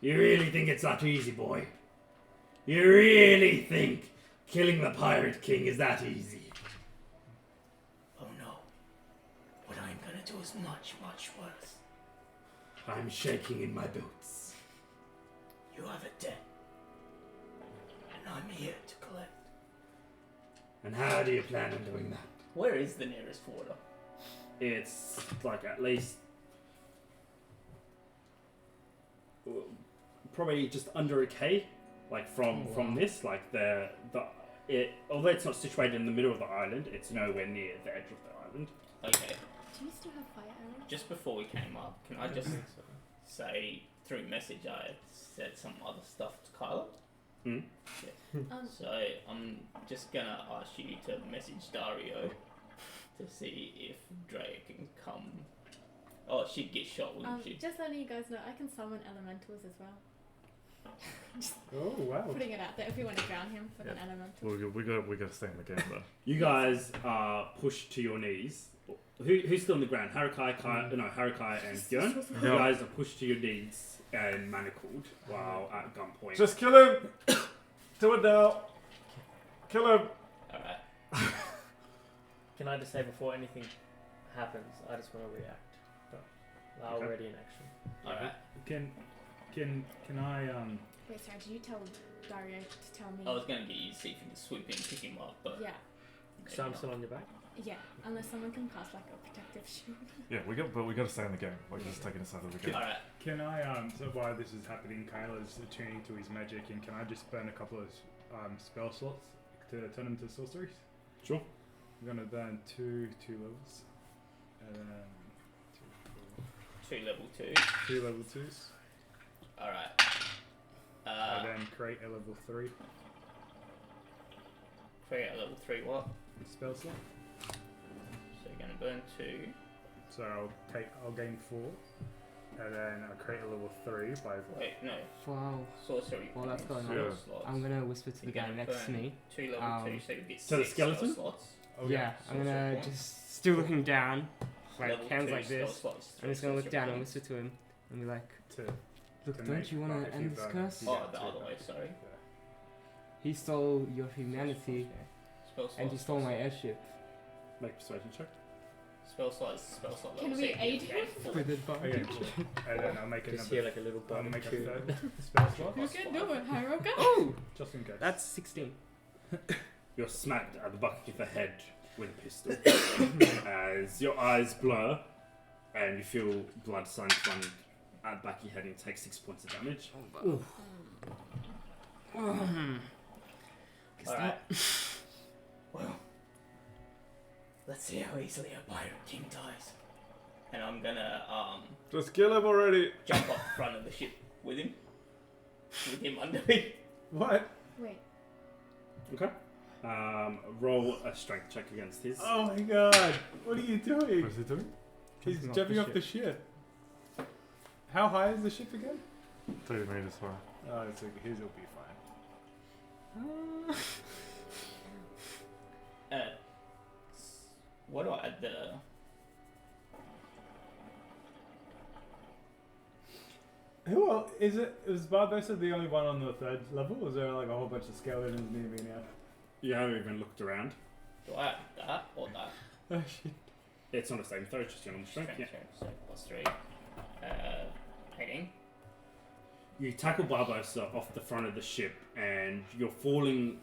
You really think it's that easy, boy? You really think killing the Pirate King is that easy? Oh no. What I'm gonna do is much, much worse. I'm shaking in my boots. You have a debt. And I'm here to collect. And how do you plan on doing that? Where is the nearest water? It's like at least probably just under a K, like from this, like although it's not situated in the middle of the island, it's nowhere near the edge of the island. Okay. Do you still have fire arrows? Just before we came up, can I just say through message I said some other stuff to Kyla? Hmm? So I'm just gonna ask you to message Dario to see if Dre can come. Oh, she'd get shot, wouldn't she? Just letting you guys know, I can summon elementals as well. Oh wow. Putting it out there if we want to drown him with an elemental. We gotta stay in the game though. You guys are pushed to your knees. Who's still on the ground? Harakai, Harakai, and Björn. You guys are pushed to your knees and manacled while at gunpoint. Just kill him. Do it now. Kill him. Alright. Can I just say before anything happens, I just want to react. But they're Okay. already in action. Alright. Can I Wait, sorry, did you tell Dario to tell me? I was gonna get you to see if you can swoop in and pick him up, but Yeah, maybe So I'm not. still on your back? yeah. Unless someone can cast like a protective shield. Yeah, but we gotta stay in the game. Like just taking us out of the game. Alright. Can I, so while this is happening, Kyla's attuning to his magic, and can I just burn a couple of spell slots to turn them to sorceries? Sure. I'm gonna burn two levels, and then 2 level 2. 2 level 2s, Alright. and then create a level 3 Create a level 3 what? spell slot. So you're gonna burn 2. So I'll gain 4, and then I'll create a level 3 by Wait, no. Wow. Sorcery. While that's going on, spell Yeah. slots. I'm gonna whisper to the You're guy gonna next to burn me. 2 level 2, so you get To the 6 skeleton? spell slots. Yeah, I'm sorcery gonna points. just still looking down, like Level hands 2 like spell this. slots, I'm just gonna look sorcery down and points. whisper to him and be like, to "Look, To don't make, you like, wanna if end you this burn curse? it. Oh, Yeah, the two other way, levels. sorry. He stole your humanity Spell slots, and he stole my spell airship Make a persuasion check. Spell slots, spell slot Can level, we so you aid gain him? 4. with Okay, advantage." cool. And then I'll make Just hear another. like a little I'll button make a tune. third spell slot, You can do it, Haruka. Oh, just in case. that's 16. You're smacked at the back of the head with a pistol as your eyes blur and you feel blood signs run at the back of your head and you take 6 points of damage. Alright. Well, let's see how easily a pirate king dies. And I'm gonna Just kill him already. jump up front of the ship with him. With him under me. What? Wait, Okay. Roll a strength check against his. Oh my god! What are you doing? What's he doing? He's Jumping off jumping the off the ship. How high is the ship again? 30 meters high. Oh, it's okay. His will be fine. What do I add the Who else is it? Is Barbossa the only one on the 3rd level? Or is there like a whole bunch of skeletons near me now? You haven't even looked around. Do I have that or that? Oh shit. It's not the same throw, it's just your normal strength. Yeah. So +3. 18. You tackle Barbossa off the front of the ship, and you're free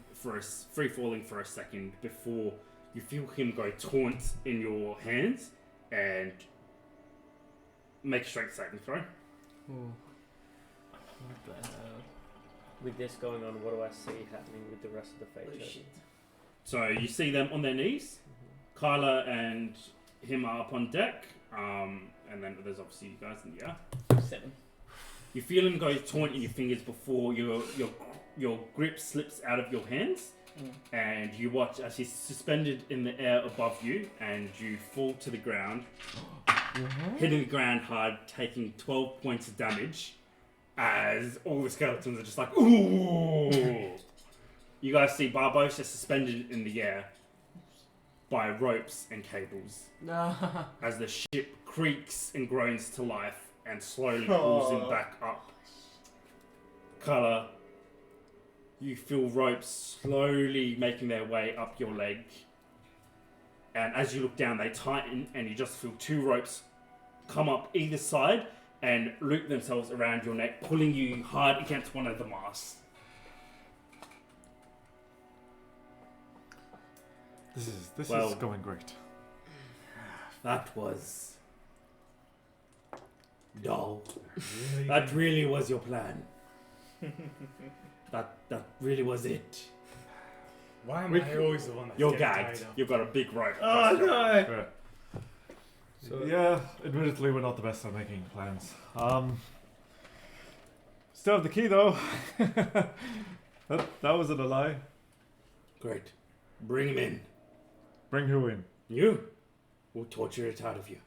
falling for a second before you feel him go taunt in your hands and make a strength saving throw. Oh. What the hell? With this going on, what do I see happening with the rest of the Fate Chosen? So you see them on their knees. Kyla and him are up on deck, and then there's obviously you guys in the air. 7. You feel him go taunt in your fingers before your grip slips out of your hands, and you watch as he's suspended in the air above you, and you fall to the ground, hitting the ground hard, taking 12 points of damage, as all the skeletons are just like, ooh! You guys see Barbossa suspended in the air by ropes and cables, as the ship creaks and groans to life and slowly pulls him back up. Kyla, you feel ropes slowly making their way up your leg, and as you look down they tighten, and you just feel 2 ropes come up either side and loop themselves around your neck, pulling you hard against one of the masts. This is Well- going great. That was dull. Really? That really was your plan. That really was it. Why am We- I always the one that's You're getting gagged. tied up? You've got a big rope. Oh no! Right. So- Yeah, admittedly we're not the best at making plans. Still have the key though. that wasn't a lie. Great. Bring him in. Bring who in? You. We'll torture it out of you.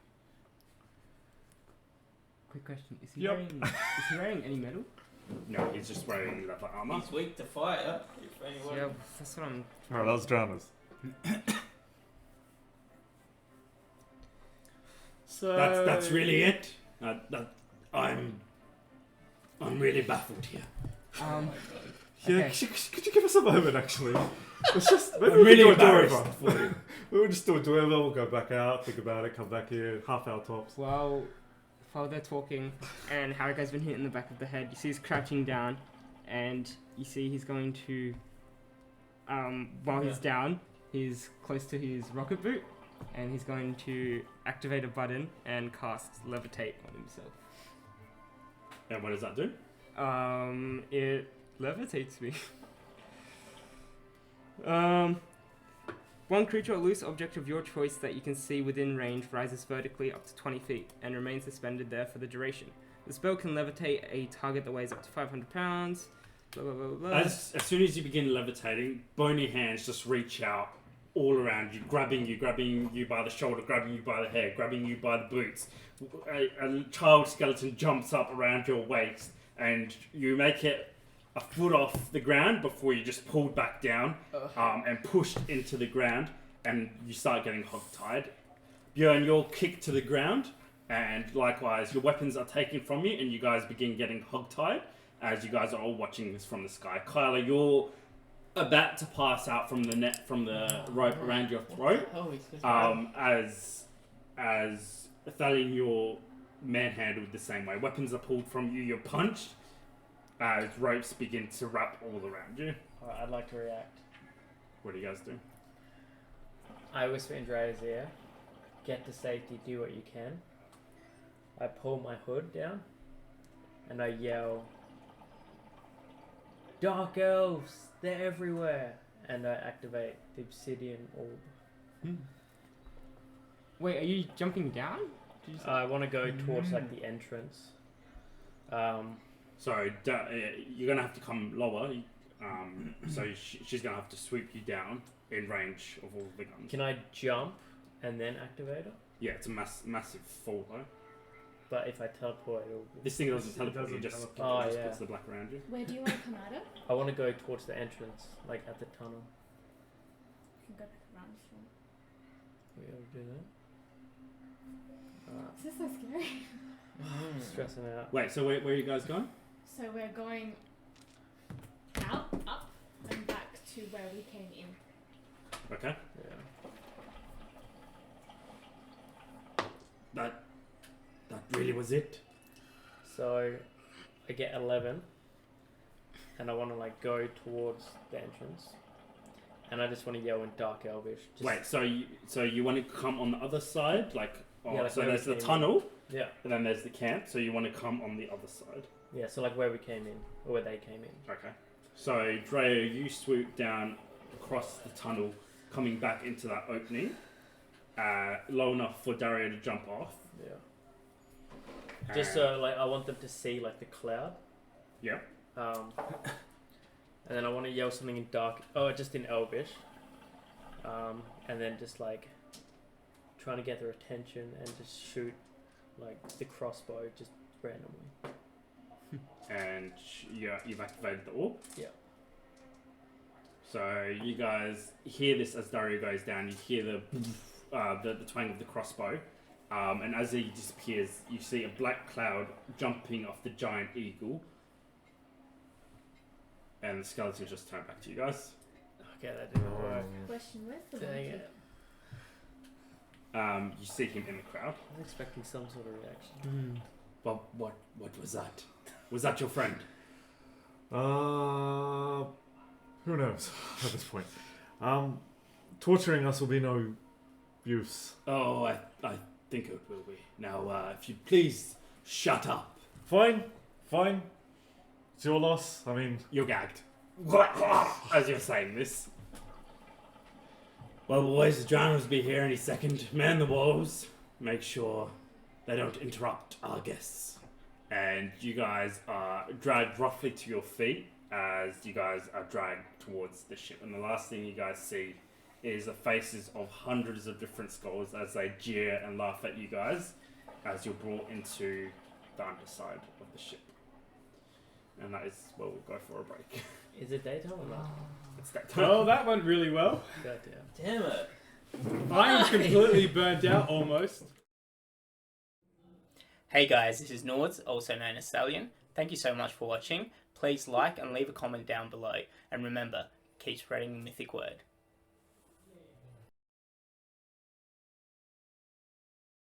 Quick question: Is he Yep. wearing any metal? No, he's just wearing leather armor. He's weak to fire. If anyone. Yeah, that's what I'm. Alright, that was drowners. So That's really it. I'm really baffled here. Um, Yeah, Okay. could you give us a moment actually? Let's just maybe I'm we really can do a embarrassed do-over. for you. We'll just do a do-over, we'll go back out, think about it, come back here, half hour tops. While they're talking, and Harrigan's been hit in the back of the head, you see he's crouching down, and you see he's going to, while he's down, he's close to his rocket boot, and he's going to activate a button and cast Levitate on himself. And what does that do? It levitates me. One creature or loose object of your choice that you can see within range rises vertically up to 20 feet and remains suspended there for the duration. The spell can levitate a target that weighs up to 500 pounds. Blah, blah, blah, blah. As soon as you begin levitating, bony hands just reach out all around you, grabbing you by the shoulder, grabbing you by the hair, grabbing you by the boots. A child skeleton jumps up around your waist, and you make it a foot off the ground before you just pulled back down and pushed into the ground, and you start getting hogtied. Björn, you're kicked to the ground, and likewise your weapons are taken from you, and you guys begin getting hogtied as you guys are all watching this from the sky. Kyla, you're about to pass out from the rope around your throat. As Thalion, you're manhandled the same way. Weapons are pulled from you. You're punched as ropes begin to wrap all around you. Alright, I'd like to react. What do you guys do? I whisper in Dreya's ear, get to safety, do what you can. I pull my hood down, and I yell, Dark Elves, they're everywhere! And I activate the Obsidian Orb. Wait, are you jumping down? Did you say? I want to go towards like the entrance. So you're gonna have to come lower. So she's gonna have to sweep you down in range of all the guns. Can I jump and then activate it? Yeah, it's a massive fall though. But if I teleport, it'll... This thing doesn't teleport. doesn't You just, teleport. it just Oh, yeah. puts the black around you. Where do you want to come out of? I want to go towards the entrance, like at the tunnel. You can go back around if you want. We able to do that? This is so scary. stressing out. Wait, so where are you guys going? So we're going out, up, and back to where we came in. Okay. Yeah. That really was it. So I get 11, and I want to like go towards the entrance, and I just want to yell in Dark Elvish. Just, Wait, so you want to come on the other side, like? Oh, Yeah, like so where we there's the came in. tunnel, Yeah, and then there's the camp. So you want to come on the other side. yeah. So like where we came in, or where they came in. Okay. So Drea, you swoop down across the tunnel, coming back into that opening, low enough for Dario to jump off. Yeah. Just so like I want them to see like the cloud. Yeah. And then I want to yell something in dark. Oh, just in Elvish. And then just like trying to get their attention and just shoot like the crossbow just randomly. And you've activated the orb. Yeah. So you guys hear this as Dario goes down. You hear the twang of the crossbow. And as he disappears, you see a black cloud jumping off the giant eagle. And the skeleton just turned back to you guys. Okay, that didn't work. Question, where's the Dang monkey? it. You see him in the crowd. I was expecting some sort of reaction. But what was that? Was that your friend? Who knows at this point? Torturing us will be no use. Oh, I think it will be. Now, if you please shut up. Fine. It's your loss. I mean, You're gagged. As you're saying this. Well, boys, the drowners will be here any second. Man the walls. Make sure they don't interrupt our guests. And you guys are dragged roughly to your feet as you guys are dragged towards the ship. And the last thing you guys see is the faces of hundreds of different skulls as they jeer and laugh at you guys as you're brought into the underside of the ship. And that is where we'll go for a break. Is it daytime or not? It's that time. Well, that went really well. Goddamn. Damn it. I'm completely burnt out almost. Hey guys, this is Nords, also known as Stallion. Thank you so much for watching. Please like and leave a comment down below. And remember, keep spreading the mythic word.